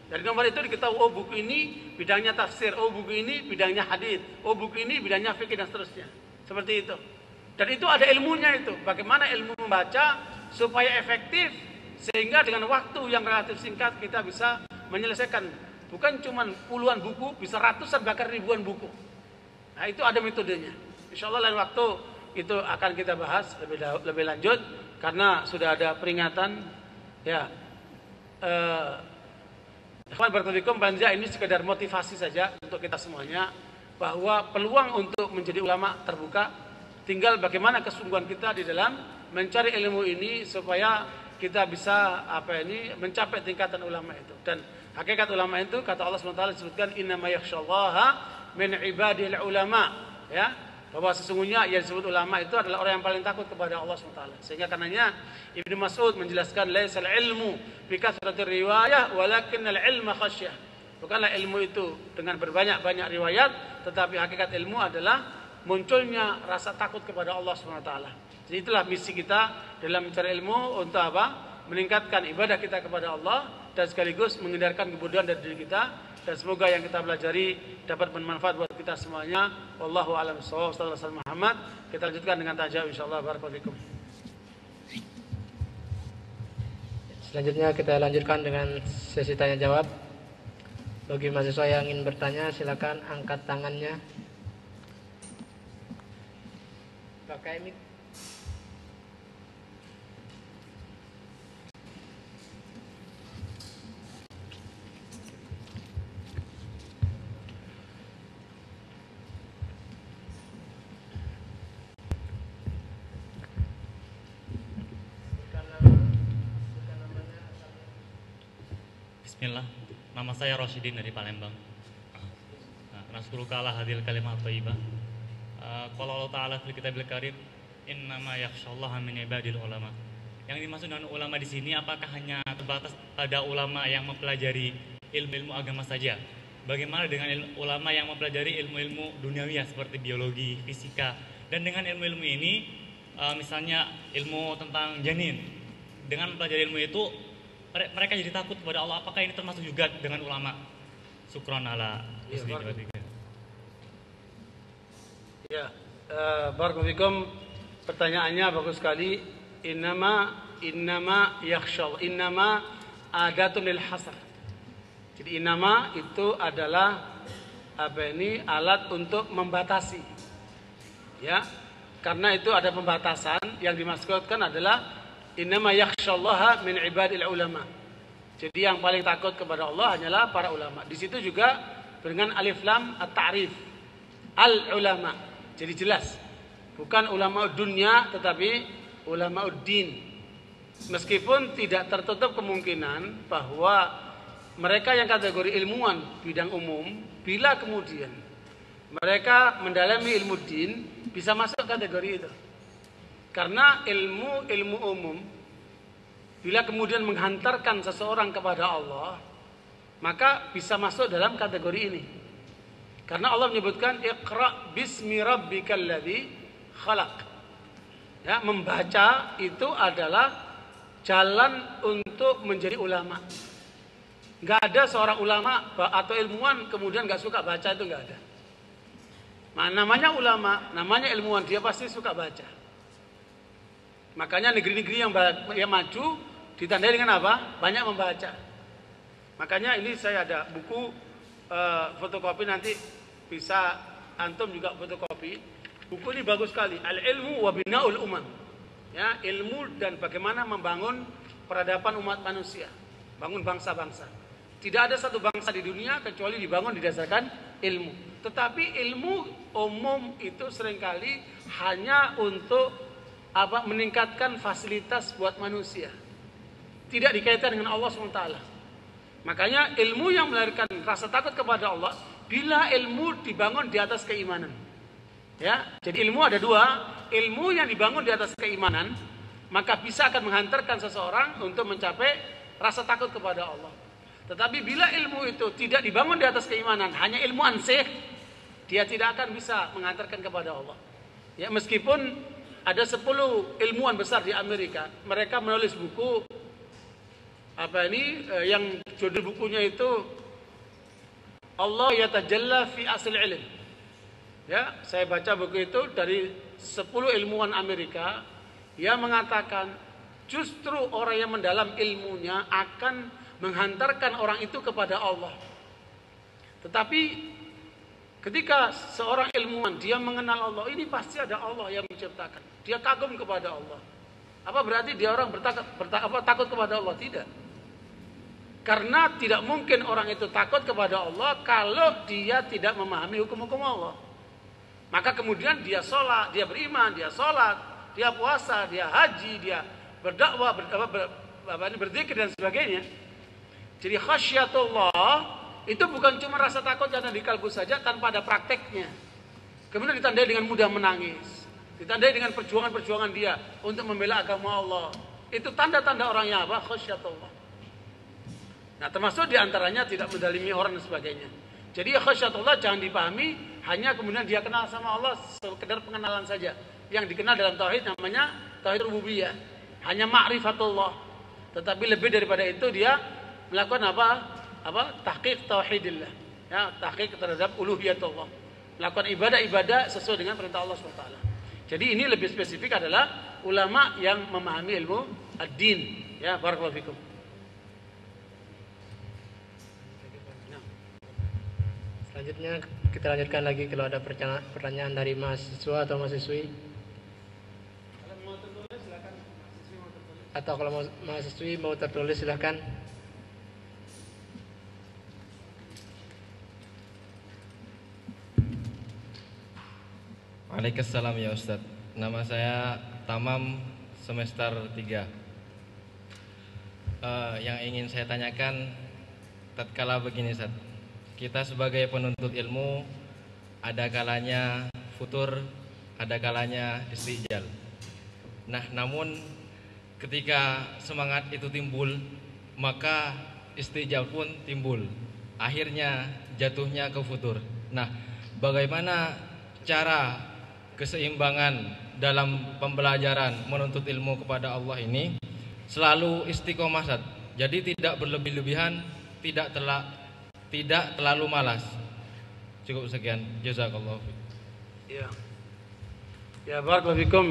Dari nomor itu diketahui, oh buku ini bidangnya tafsir, oh buku ini bidangnya hadits, oh buku ini bidangnya fikih dan seterusnya. Seperti itu. Dan itu ada ilmunya itu. Bagaimana ilmu membaca supaya efektif sehingga dengan waktu yang relatif singkat kita bisa menyelesaikan bukan cuma puluhan buku, bisa ratusan bahkan ribuan buku. Nah, itu ada metodenya. Insya Allah lain waktu itu akan kita bahas lebih lanjut karena sudah ada peringatan ya. Ikhwan barakallahu Banza ini sekedar motivasi saja untuk kita semuanya bahwa peluang untuk menjadi ulama terbuka, tinggal bagaimana kesungguhan kita di dalam mencari ilmu ini supaya kita bisa mencapai tingkatan ulama itu. Dan hakikat ulama itu kata Allah SWT disebutkan innama yakhsyallaha min ibadil ulama, ya, bahwa sesungguhnya yang disebut ulama itu adalah orang yang paling takut kepada Allah SWT. Sehingga karenanya Ibnu Mas'ud menjelaskan laisal ilmu bi kathratir riwayah walakinnal ilma khasyah. Bukanlah ilmu itu dengan berbanyak-banyak riwayat, tetapi hakikat ilmu adalah munculnya rasa takut kepada Allah SWT. Jadi itulah misi kita dalam mencari ilmu untuk apa? Meningkatkan ibadah kita kepada Allah dan sekaligus menghindarkan kebodohan dari diri kita. Dan semoga yang kita pelajari dapat bermanfaat buat kita semuanya. Wallahu a'lam bishawab. Sallallahu alaihi Muhammad. Kita lanjutkan dengan tajawid insyaallah. Barakallahu fikum. Selanjutnya kita lanjutkan dengan sesi tanya jawab. Bagi mahasiswa yang ingin bertanya silakan angkat tangannya. Pakai mic. Bismillah, nama saya Rosyidin dari Palembang. Naskuruka ala hadil kalimat thayyibah. Qala Allah Ta'ala fil kitabil karim, innama yakhsyallaha min ibadil ulama. Yang dimaksud dengan ulama di sini apakah hanya terbatas pada ulama yang mempelajari ilmu-ilmu agama saja? Bagaimana dengan ulama yang mempelajari ilmu-ilmu duniawiyah seperti biologi, fisika, dan dengan ilmu-ilmu ini misalnya ilmu tentang janin. Dengan mempelajari ilmu itu mereka jadi takut kepada Allah. Apakah ini termasuk juga dengan ulama? Syukron ala husni jawabikum. Ya, barakallahu fikum. Pertanyaannya bagus sekali. Innama yakhshal. Innama adatun lil hasr. Jadi innama itu adalah alat untuk membatasi. Ya. Karena itu ada pembatasan yang dimaksudkan adalah innama yakhsyallaha min ibadil ulama. Jadi yang paling takut kepada Allah hanyalah para ulama. Di situ juga dengan alif lam at-ta'rif. Al ulama. Jadi jelas. Bukan ulama dunia tetapi ulama din. Meskipun tidak tertutup kemungkinan bahwa mereka yang kategori ilmuwan bidang umum, bila kemudian mereka mendalami ilmu din, bisa masuk kategori itu. Karena ilmu umum, bila kemudian menghantarkan seseorang kepada Allah, maka bisa masuk dalam kategori ini. Karena Allah menyebutkan Iqra bismi rabbikal ladzi khalaq. Ya, membaca itu adalah jalan untuk menjadi ulama. Nggak ada seorang ulama atau ilmuwan kemudian nggak suka baca, itu nggak ada. Namanya ulama, namanya ilmuwan, dia pasti suka baca. Makanya negeri-negeri yang maju ditandai dengan apa? Banyak membaca. Makanya ini saya ada buku fotokopi, nanti bisa antum juga fotokopi. Buku ini bagus sekali. Al-ilmu wa binaul umam. Ya, ilmu dan bagaimana membangun peradaban umat manusia, bangun bangsa-bangsa. Tidak ada satu bangsa di dunia kecuali dibangun didasarkan ilmu. Tetapi ilmu umum itu seringkali hanya untuk meningkatkan fasilitas buat manusia. Tidak dikaitkan dengan Allah SWT. Makanya ilmu yang melahirkan rasa takut kepada Allah, bila ilmu dibangun di atas keimanan. Ya, jadi ilmu ada dua. Ilmu yang dibangun di atas keimanan, maka bisa akan menghantarkan seseorang untuk mencapai rasa takut kepada Allah. Tetapi bila ilmu itu tidak dibangun di atas keimanan, hanya ilmu ansih, dia tidak akan bisa menghantarkan kepada Allah. Ya, meskipun ada 10 ilmuwan besar di Amerika, mereka menulis buku yang judul bukunya itu Allah yatajalla fi asl ilm. Ya, saya baca buku itu dari 10 ilmuwan Amerika yang mengatakan justru orang yang mendalam ilmunya akan menghantarkan orang itu kepada Allah. Tetapi ketika seorang ilmuwan dia mengenal Allah, ini pasti ada Allah yang menciptakan. Dia kagum kepada Allah. Apa berarti dia orang takut kepada Allah? Tidak. Karena tidak mungkin orang itu takut kepada Allah kalau dia tidak memahami hukum-hukum Allah. Maka kemudian dia sholat, dia beriman, dia sholat, dia puasa, dia haji, dia berdakwah, berzikir dan sebagainya. Jadi khasyatullah itu bukan cuma rasa takut yang ada di kalbu saja tanpa ada prakteknya. Kemudian ditandai dengan mudah menangis, ditandai dengan perjuangan-perjuangan dia untuk membela agama Allah. Itu tanda-tanda orangnya apa? Khasyatullah. Nah, termasuk diantaranya tidak mendalimi orang dan sebagainya. Jadi khasyatullah jangan dipahami hanya kemudian dia kenal sama Allah sekedar pengenalan saja. Yang dikenal dalam tauhid namanya tauhid rububiyah, hanya ma'rifatullah. Tetapi lebih daripada itu dia melakukan tahqiq tauhidillah, ya, tahqiq terhadap uluhiyatullah, melakukan ibadah-ibadah sesuai dengan perintah Allah SWT. Jadi ini lebih spesifik adalah ulama yang memahami ilmu ad-din, ya. Barakallahu fikum. Selanjutnya kita lanjutkan lagi kalau ada pertanyaan dari mahasiswa atau mahasiswi. Atau kalau mahasiswi mau tertulis silahkan. Waalaikumsalam ya Ustadz. Nama saya Tamam, semester 3. Yang ingin saya tanyakan tatkala begini Ustadz, kita sebagai penuntut ilmu ada kalanya futur, ada kalanya istijal. Nah, namun ketika semangat itu timbul, maka istijal pun timbul. Akhirnya jatuhnya ke futur. Nah, bagaimana cara keseimbangan dalam pembelajaran menuntut ilmu kepada Allah ini selalu istiqomah, Ustaz. Jadi tidak berlebih-lebihan, tidak terlalu malas. Cukup sekian. Jazakallahu fiik. Ya. Ya, barakallahu fikum.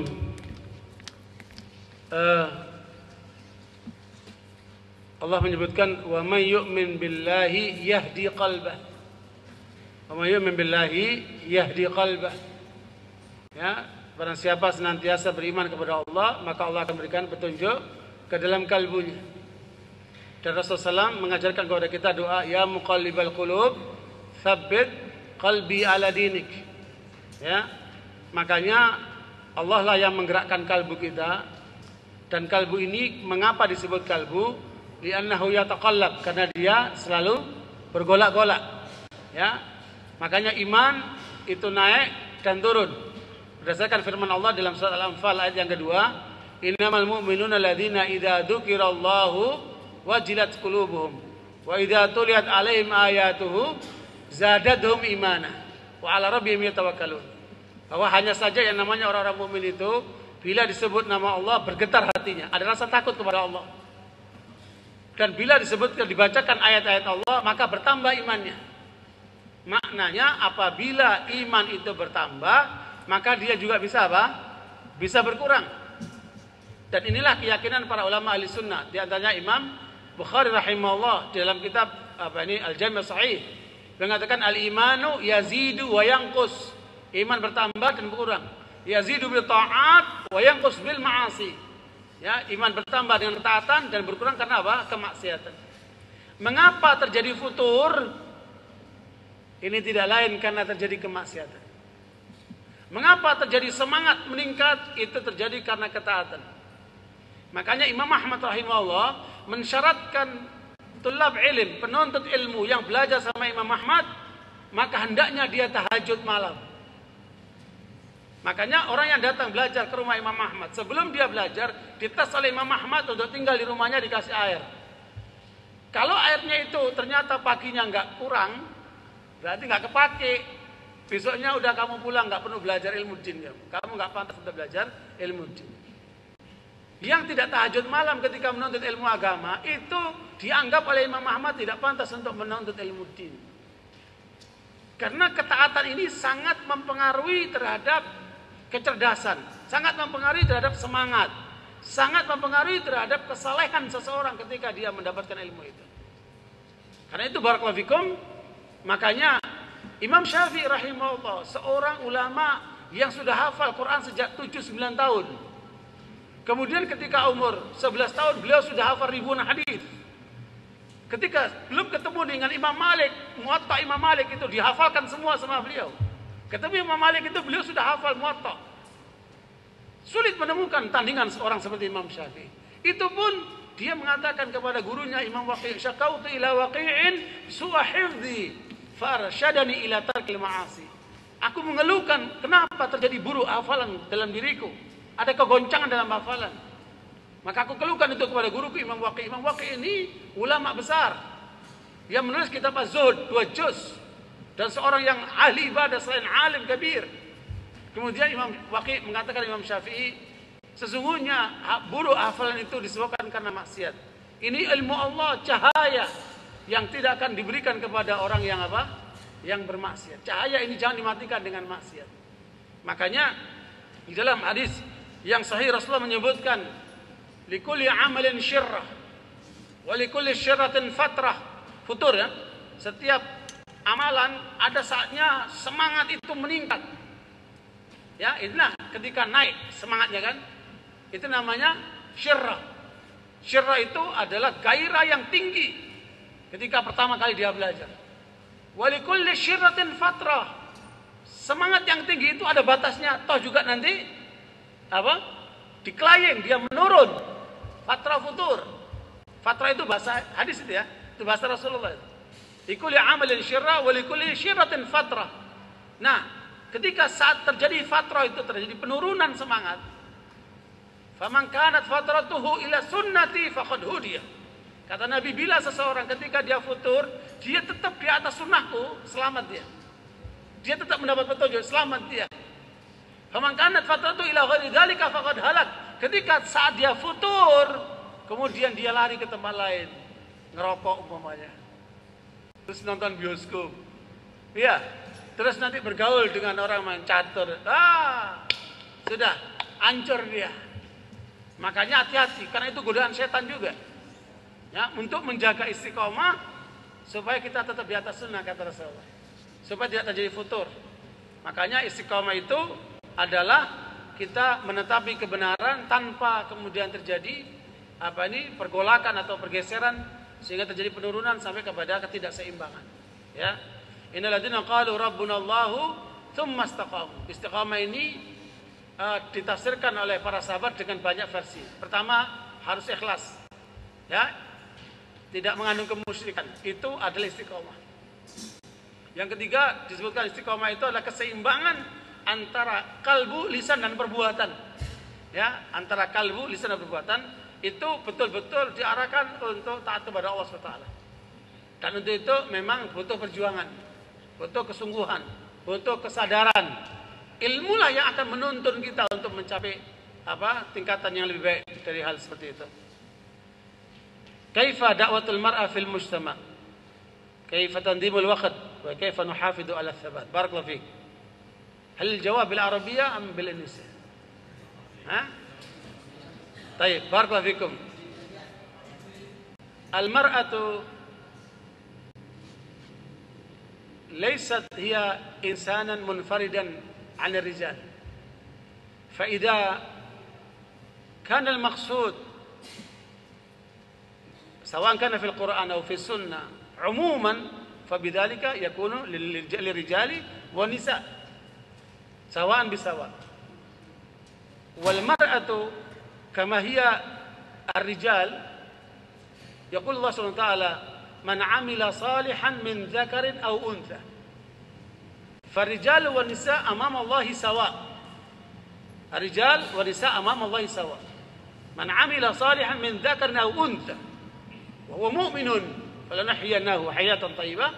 Allah menyebutkan wa may yu'min billahi yahdi qalbah. Wa may yu'min billahi yahdi qalbah. Ya, barang siapa senantiasa beriman kepada Allah, maka Allah akan berikan petunjuk ke dalam kalbunya. Dan Rasulullah SAW mengajarkan kepada kita doa, ya muqallibal qulub, tsabbit qalbi ala dinik. Ya, makanya Allah lah yang menggerakkan kalbu kita. Dan kalbu ini mengapa disebut kalbu? Li'annahu yataqallab, karena dia selalu bergolak-golak. Ya, makanya iman itu naik dan turun. Berdasarkan firman Allah dalam surat Al-Anfal ayat yang kedua, innamal mu'minuna alladzina idza dzukirallahu wajilat qulubuhum wa idza tuliyat 'alaihim ayatuhu zadatuhum imana wa 'ala rabbihim yatawakkalun. Bahwa hanya saja yang namanya orang-orang mukmin itu bila disebut nama Allah bergetar hatinya, ada rasa takut kepada Allah. Dan bila dibacakan ayat-ayat Allah, maka bertambah imannya. Maknanya apabila iman itu bertambah, maka dia juga bisa apa? Bisa berkurang. Dan inilah keyakinan para ulama ahli sunnah. Di antaranya Imam Bukhari rahimahullah dalam kitab Al-Jami' Sahih mengatakan al-imanu yazidu wa yanqus. Iman bertambah dan berkurang. Yazidu bil ta'at wa yanqus bil ma'asi. Ya, iman bertambah dengan ketaatan dan berkurang karena apa? Kemaksiatan. Mengapa terjadi futur? Ini tidak lain karena terjadi kemaksiatan. Mengapa terjadi semangat meningkat? Itu terjadi karena ketaatan. Makanya Imam Ahmad rahimahullah mensyaratkan tulab ilm, penuntut ilmu yang belajar sama Imam Ahmad, maka hendaknya dia tahajud malam. Makanya orang yang datang belajar ke rumah Imam Ahmad, sebelum dia belajar, dites oleh Imam Ahmad untuk tinggal di rumahnya, dikasih air. Kalau airnya itu ternyata paginya nggak kurang, berarti nggak kepake. Besoknya udah kamu pulang, nggak perlu belajar ilmu din. Kamu nggak pantas untuk belajar ilmu din. Yang tidak tahajud malam ketika menuntut ilmu agama, itu dianggap oleh Imam Ahmad tidak pantas untuk menuntut ilmu din. Karena ketaatan ini sangat mempengaruhi terhadap kecerdasan, sangat mempengaruhi terhadap semangat, sangat mempengaruhi terhadap kesalehan seseorang ketika dia mendapatkan ilmu itu. Karena itu barakallahu fikum, makanya Imam Syafi'i rahimahullah, seorang ulama yang sudah hafal Quran sejak 7-9 tahun. Kemudian ketika umur 11 tahun beliau sudah hafal ribuan hadis. Ketika belum ketemu dengan Imam Malik, Muwatta Imam Malik itu dihafalkan semua sama beliau. Ketemu Imam Malik itu beliau sudah hafal Muwatta. Sulit menemukan tandingan seorang seperti Imam Syafi'i. Itu pun dia mengatakan kepada gurunya Imam Waqi', syakautu ila Waqi'in su'a hifdzi farsyadani ila tarkil ma'asi. Aku mengeluhkan kenapa terjadi buruk hafalan dalam diriku. Ada kegoncangan dalam hafalan. Maka aku keluhkan itu kepada guruku Imam Waqi'. Imam Waqi' ini ulama besar yang menulis kitab Az-Zuhd 2 juz, dan seorang yang ahli ibadah selain alim kabir. Kemudian Imam Waqi' mengatakan Imam Syafi'i, sesungguhnya buruk hafalan itu disebabkan karena maksiat. Ini ilmu Allah, cahaya yang tidak akan diberikan kepada orang yang apa? Yang bermaksiat. Cahaya ini jangan dimatikan dengan maksiat. Makanya di dalam hadis yang sahih Rasulullah menyebutkan, likulli amalin syirrah wa likulli syirratin fatrah. Futur ya. Setiap amalan ada saatnya semangat itu meningkat. Ya, itulah ketika naik semangatnya kan. Itu namanya syirrah. Syirrah itu adalah gairah yang tinggi ketika pertama kali dia belajar. Wa likulli syirratin fatrah. Semangat yang tinggi itu ada batasnya, toh juga nanti apa? Diklayeng, dia menurun. Fatrah futur. Fatrah itu bahasa hadis itu ya. Itu bahasa Rasulullah itu. Likulli amalin syirrah wa likulli syirratin fatrah. Nah, ketika saat terjadi fatrah itu terjadi penurunan semangat. Faman kanat fatratuhu ila sunnati faqad hudiya. Kata Nabi, bila seseorang ketika dia futur, dia tetap di atas sunnahku, selamat dia. Dia tetap mendapat petunjuk, selamat dia. Faman kanat fatratuhu ila ghairi dzalika faqad halak. Ketika saat dia futur, kemudian dia lari ke tempat lain, ngerokok umpamanya. Terus nonton bioskop. Iya. Terus nanti bergaul dengan orang main catur. Sudah hancur dia. Makanya hati-hati, karena itu godaan setan juga. Ya, untuk menjaga istiqomah supaya kita tetap di atas sunnah kata Rasulullah. Supaya tidak terjadi futur. Makanya istiqomah itu adalah kita menetapi kebenaran tanpa kemudian terjadi pergolakan atau pergeseran sehingga terjadi penurunan sampai kepada ketidakseimbangan. Ya. Innal ladzina qalu rabbunallahu tsumma istaqamu. Istiqamah ini ditafsirkan oleh para sahabat dengan banyak versi. Pertama, harus ikhlas. Ya. Tidak mengandung kemusyrikan. Itu adalah istiqamah. Yang ketiga, disebutkan istiqamah itu adalah keseimbangan antara kalbu, lisan dan perbuatan. Ya, antara kalbu, lisan dan perbuatan itu betul-betul diarahkan untuk taat kepada Allah SWT. Dan untuk itu memang butuh perjuangan, butuh kesungguhan, butuh kesadaran. Ilmulah yang akan menuntun kita untuk mencapai tingkatan yang lebih baik dari hal seperti itu. Kaifa da'watul mar'a fil mujtama? Kaifa tanzimul waqt wa kaifa nuhafidu 'ala thabat? Barakallahu fiik. Hal al-jawab bil arabiyyah am bil indonesia? طيب بارك الله فيكم. المرأة ليست هي إنسانا منفردا عن الرجال، فإذا كان المقصود سواء كان في القرآن أو في السنة عموما فبذلك يكون للرجال والنساء سواء بسواء. والمرأة كما هي الرجال يقول الله سبحانه وتعالى من عمل صالحا من ذكر أو أنثى. فالرجال والنساء أمام الله سواء. الرجال والنساء أمام الله سواء. من عمل صالحا من ذكر أو أنثى وهو مؤمن فلنحيينه حياة طيبة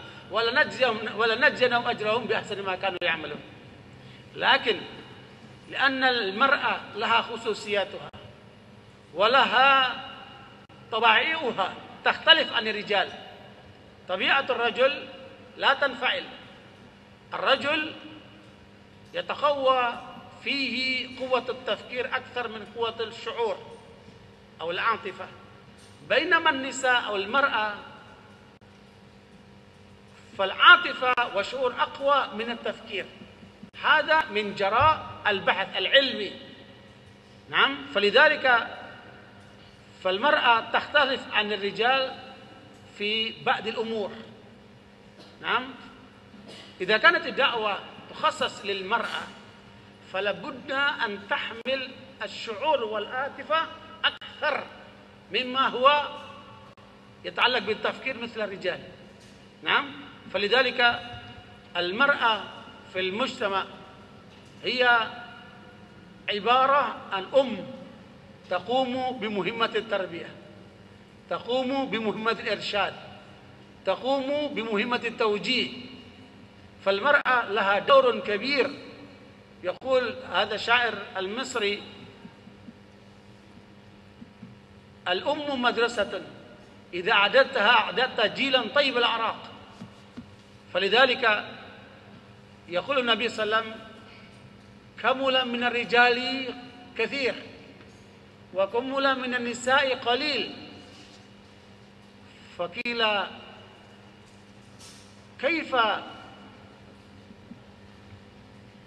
ولنجزينهم أجرهم بأحسن ما كانوا يعملون. لكن لأن المرأة لها خصوصياتها ولها طبائعها تختلف عن الرجال. طبيعة الرجل لا تنفعل. الرجل يتقوى فيه قوة التفكير أكثر من قوة الشعور أو العاطفة، بينما النساء أو المرأة فالعاطفة والشعور أقوى من التفكير. هذا من جراء البحث العلمي. نعم، فلذلك فالمرأة تختلف عن الرجال في بعض الأمور. نعم، إذا كانت الدعوة تخصص للمرأة فلا بد أن تحمل الشعور والعاطفة أكثر مما هو يتعلق بالتفكير مثل الرجال. نعم، فلذلك المرأة في المجتمع هي عبارة عن تقوم بمهمة التربية، تقوم بمهمة الإرشاد، تقوم بمهمة التوجيه. فالمرأة لها دور كبير. يقول هذا الشاعر المصري: الأم مدرسة إذا أعددتها أعددت جيلا طيب الأعراق. فلذلك يقول النبي صلى الله عليه وسلم: كمل من الرجال كثير وكمل من النساء قليل. فقيل: كيف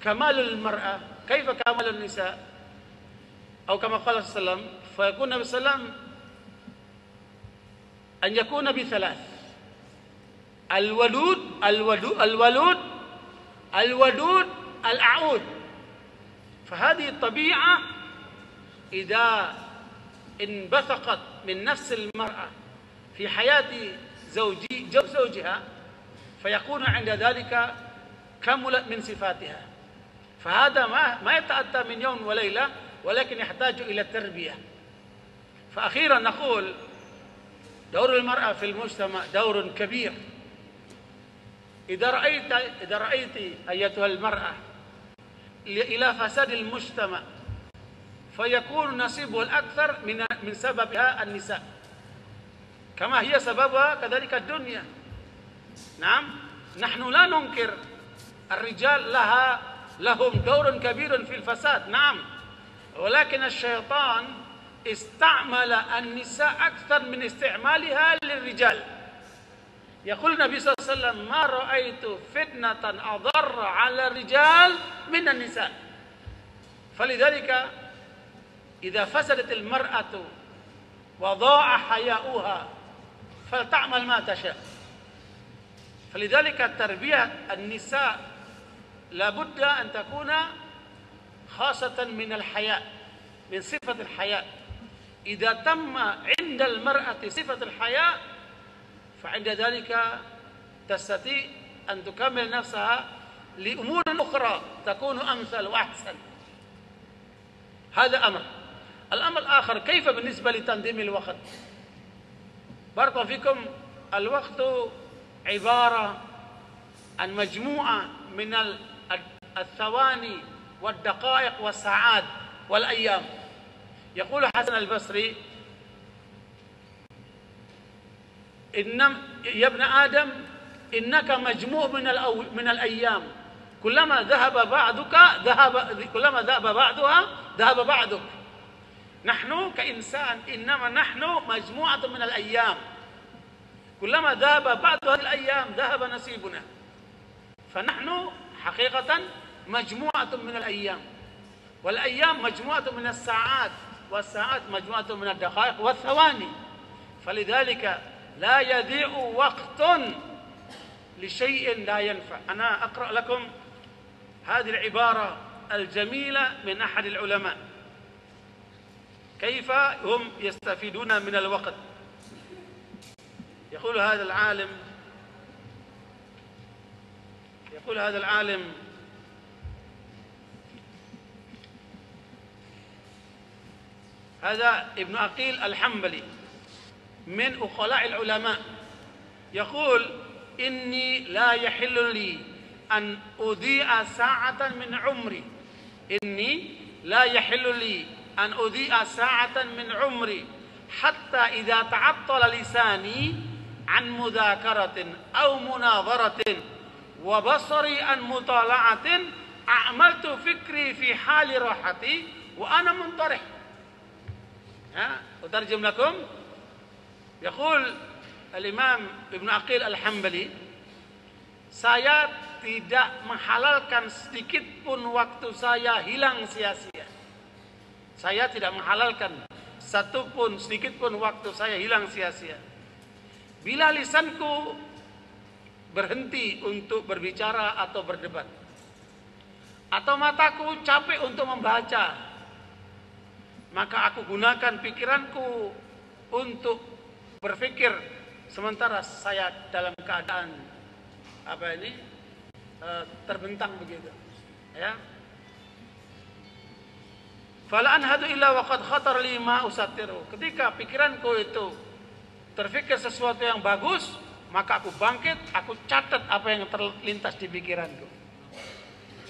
كمال المرأة؟ كيف كمال النساء؟ أو كما قال صلى الله عليه وسلم، فيكون النبي صلى الله عليه وسلم أن يكون بثلاث: الودود الأعود. فهذه الطبيعة إذا انبثقت من نفس المرأة في حياة زوجها فيكون عند ذلك كملت من صفاتها. فهذا ما يتأتى من يوم وليلة، ولكن يحتاج إلى التربية. فأخيرا نقول دور المرأة في المجتمع دور كبير. إذا رأيت أيتها المرأة إلى فساد المجتمع فيكون نصيبه الأكثر من سببها النساء، كما هي سببها كذلك الدنيا. نعم، نحن لا ننكر الرجال لهم دور كبير في الفساد، نعم، ولكن الشيطان استعمل النساء أكثر من استعمالها للرجال. يقول النبي صلى الله عليه وسلم: ما رأيت فتنة أضر على الرجال من النساء. فلذلك إذا فسدت المرأة وضاع حياؤها فلتعمل ما تشاء. فلذلك تربية النساء لابد أن تكون خاصة من الحياء، من صفة الحياء. إذا تم عند المرأة صفة الحياء فعند ذلك تستطيع أن تكمل نفسها لأمور أخرى تكون أمثل وأحسن. هذا أمر. الأمر الآخر، كيف بالنسبة لتنظيم الوقت؟ بارك الله فيكم. الوقت عبارة عن مجموعة من الثواني والدقائق والساعات والأيام. يقول حسن البصري: يا ابن آدم إنك مجموع من الأيام، كلما ذهب بعضك كلما ذهب بعضها ذهب بعضك. نحن كإنسان إنما نحن مجموعة من الأيام، كلما ذهب بعض هذه الأيام ذهب نصيبنا. فنحن حقيقة مجموعة من الأيام، والأيام مجموعة من الساعات، والساعات مجموعة من الدقائق والثواني. فلذلك لا يضيع وقت لشيء لا ينفع. أنا أقرأ لكم هذه العبارة الجميلة من أحد العلماء، كيف هم يستفيدون من الوقت. يقول هذا العالم هذا ابن عقيل الحنبلي من أخلاء العلماء، يقول: إني لا يحل لي أن أضيع ساعة من عمري، إني لا يحل لي أن أضيع ساعة من عمري حتى إذا تعطل لساني عن مذاكرة أو مناظرة وبصري عن مطالعة أعملت فكري في حال راحتي وأنا منطرح. أترجم لكم. يقول الإمام ابن عقيل الحنبلي: saya tidak menghalalkan sedikit pun waktu saya hilang sia-sia. Saya tidak menghalalkan sedikit pun waktu saya hilang sia-sia. Bila lisanku berhenti untuk berbicara atau berdebat, atau mataku capek untuk membaca, maka aku gunakan pikiranku untuk berpikir sementara saya dalam keadaan terbentang begitu, ya. Fala anhadu illa waqad khatar li ma usattiru. Ketika pikiranku itu terfikir sesuatu yang bagus, maka aku bangkit, aku catat apa yang terlintas di pikiranku.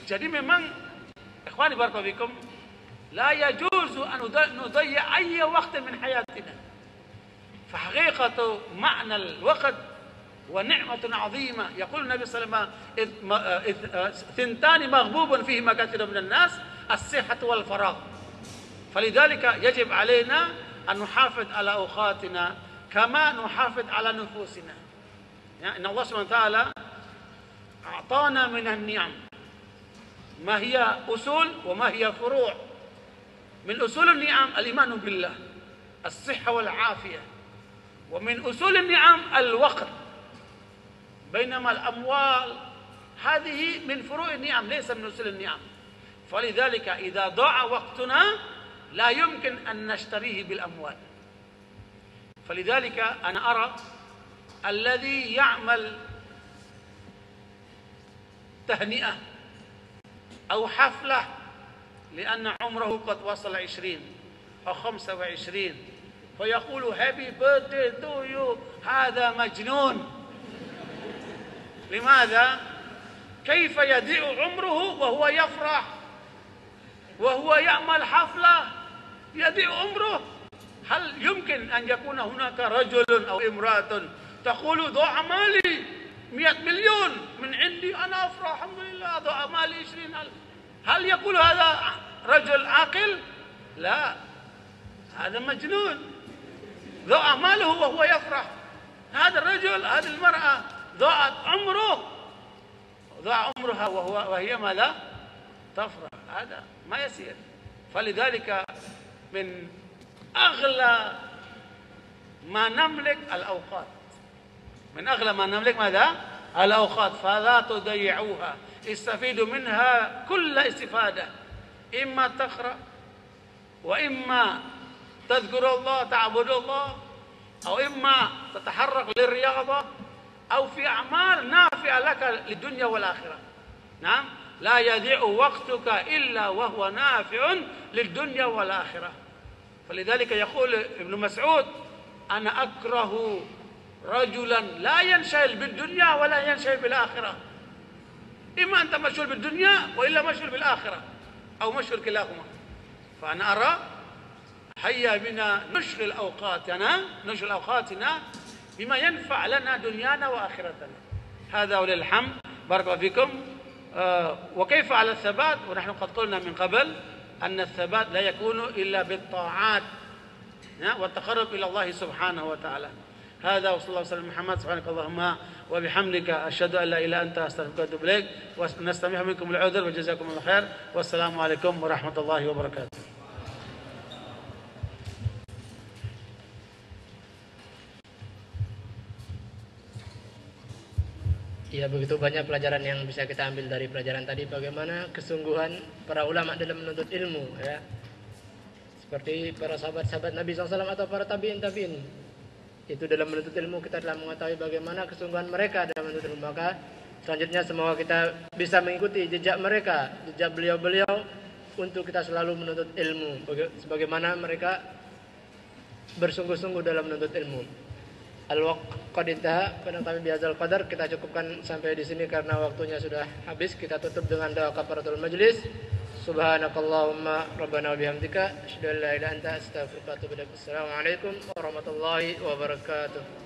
Jadi memang ikhwani barakallahu fikum, la yajuzu an nudayya ayya waqtin min hayatina. Fa haqiqatu ma'na al-waqt ونعمة عظيمة. يقول النبي صلى الله عليه وسلم: ثنتان مغبوب فيهما كثير من الناس، الصحة والفراغ. فلذلك يجب علينا أن نحافظ على أوقاتنا كما نحافظ على نفوسنا. إن الله سبحانه وتعالى أعطانا من النعم ما هي أصول وما هي فروع. من أصول النعم الإيمان بالله، الصحة والعافية، ومن أصول النعم الوقت. بينما الأموال هذه من فروع النعم ليس من أصول النعم. فلذلك إذا ضاع وقتنا لا يمكن أن نشتريه بالأموال. فلذلك أنا أرى الذي يعمل تهنئة أو حفلة لأن عمره قد وصل 20 أو 25 فيقول happy birthday to you، هذا مجنون. لماذا؟ كيف يضيع عمره وهو يفرح وهو يعمل حفلة؟ يضيع عمره. هل يمكن أن يكون هناك رجل أو امرأة تقول ضاع مالي 100 مليون من عندي أنا أفرح الحمد لله ضاع مالي 20,000؟ هل يقول هذا رجل عاقل؟ لا، هذا مجنون. ضاع ماله وهو يفرح. هذا الرجل هذه المرأة ضاع عمرها وهي ما لا تفرح. هذا ما يصير. فلذلك من أغلى ما نملك الأوقات، من أغلى ما نملك ماذا؟ الأوقات، فلا تضيعوها، استفيدوا منها كل استفادة، إما تقرأ وإما تذكر الله تعبد الله، أو إما تتحرك للرياضة أو في أعمال نافعة لك للدنيا والآخرة. نعم، لا يضيع وقتك إلا وهو نافع للدنيا والآخرة. فلذلك يقول ابن مسعود: أنا أكره رجلا لا ينشغل بالدنيا ولا ينشغل بالآخرة. إما أنت مشغول بالدنيا وإلا مشغول بالآخرة أو مشغول كلاهما. فأنا أرى هيا بنا نشغل أوقاتنا بما ينفع لنا دنيانا وآخرتنا. هذا ولله الحمد. بارك الله فيكم. وكيف على الثبات؟ ونحن قد قلنا من قبل أن الثبات لا يكون إلا بالطاعات والتقرب إلى الله سبحانه وتعالى. هذا وصلى الله وسلم محمد. سبحانك اللهم وبحمدك أشهد أن لا إله إلا أنت أستغفرك وأتوب إليك، ونستمح منكم العذر وجزاكم الله خير، والسلام عليكم ورحمة الله وبركاته. Ya, begitu banyak pelajaran yang bisa kita ambil dari pelajaran tadi, bagaimana kesungguhan para ulama dalam menuntut ilmu, ya. Seperti para sahabat-sahabat Nabi SAW atau para tabi'in. Itu dalam menuntut ilmu kita telah mengetahui bagaimana kesungguhan mereka dalam menuntut ilmu. Maka selanjutnya semoga kita bisa mengikuti jejak mereka, jejak beliau-beliau untuk kita selalu menuntut ilmu. Sebagaimana mereka bersungguh-sungguh dalam menuntut ilmu. Al-waqt qad intaha, pada bihadzal qadar kita cukupkan sampai di sini karena waktunya sudah habis. Kita tutup dengan doa kafaratul majlis. Subhanakallahumma rabbana wa bihamdika asyhadu an la ilaha illa anta astaghfiruka wa atubu ilaik. Assalamualaikum warahmatullahi wabarakatuh.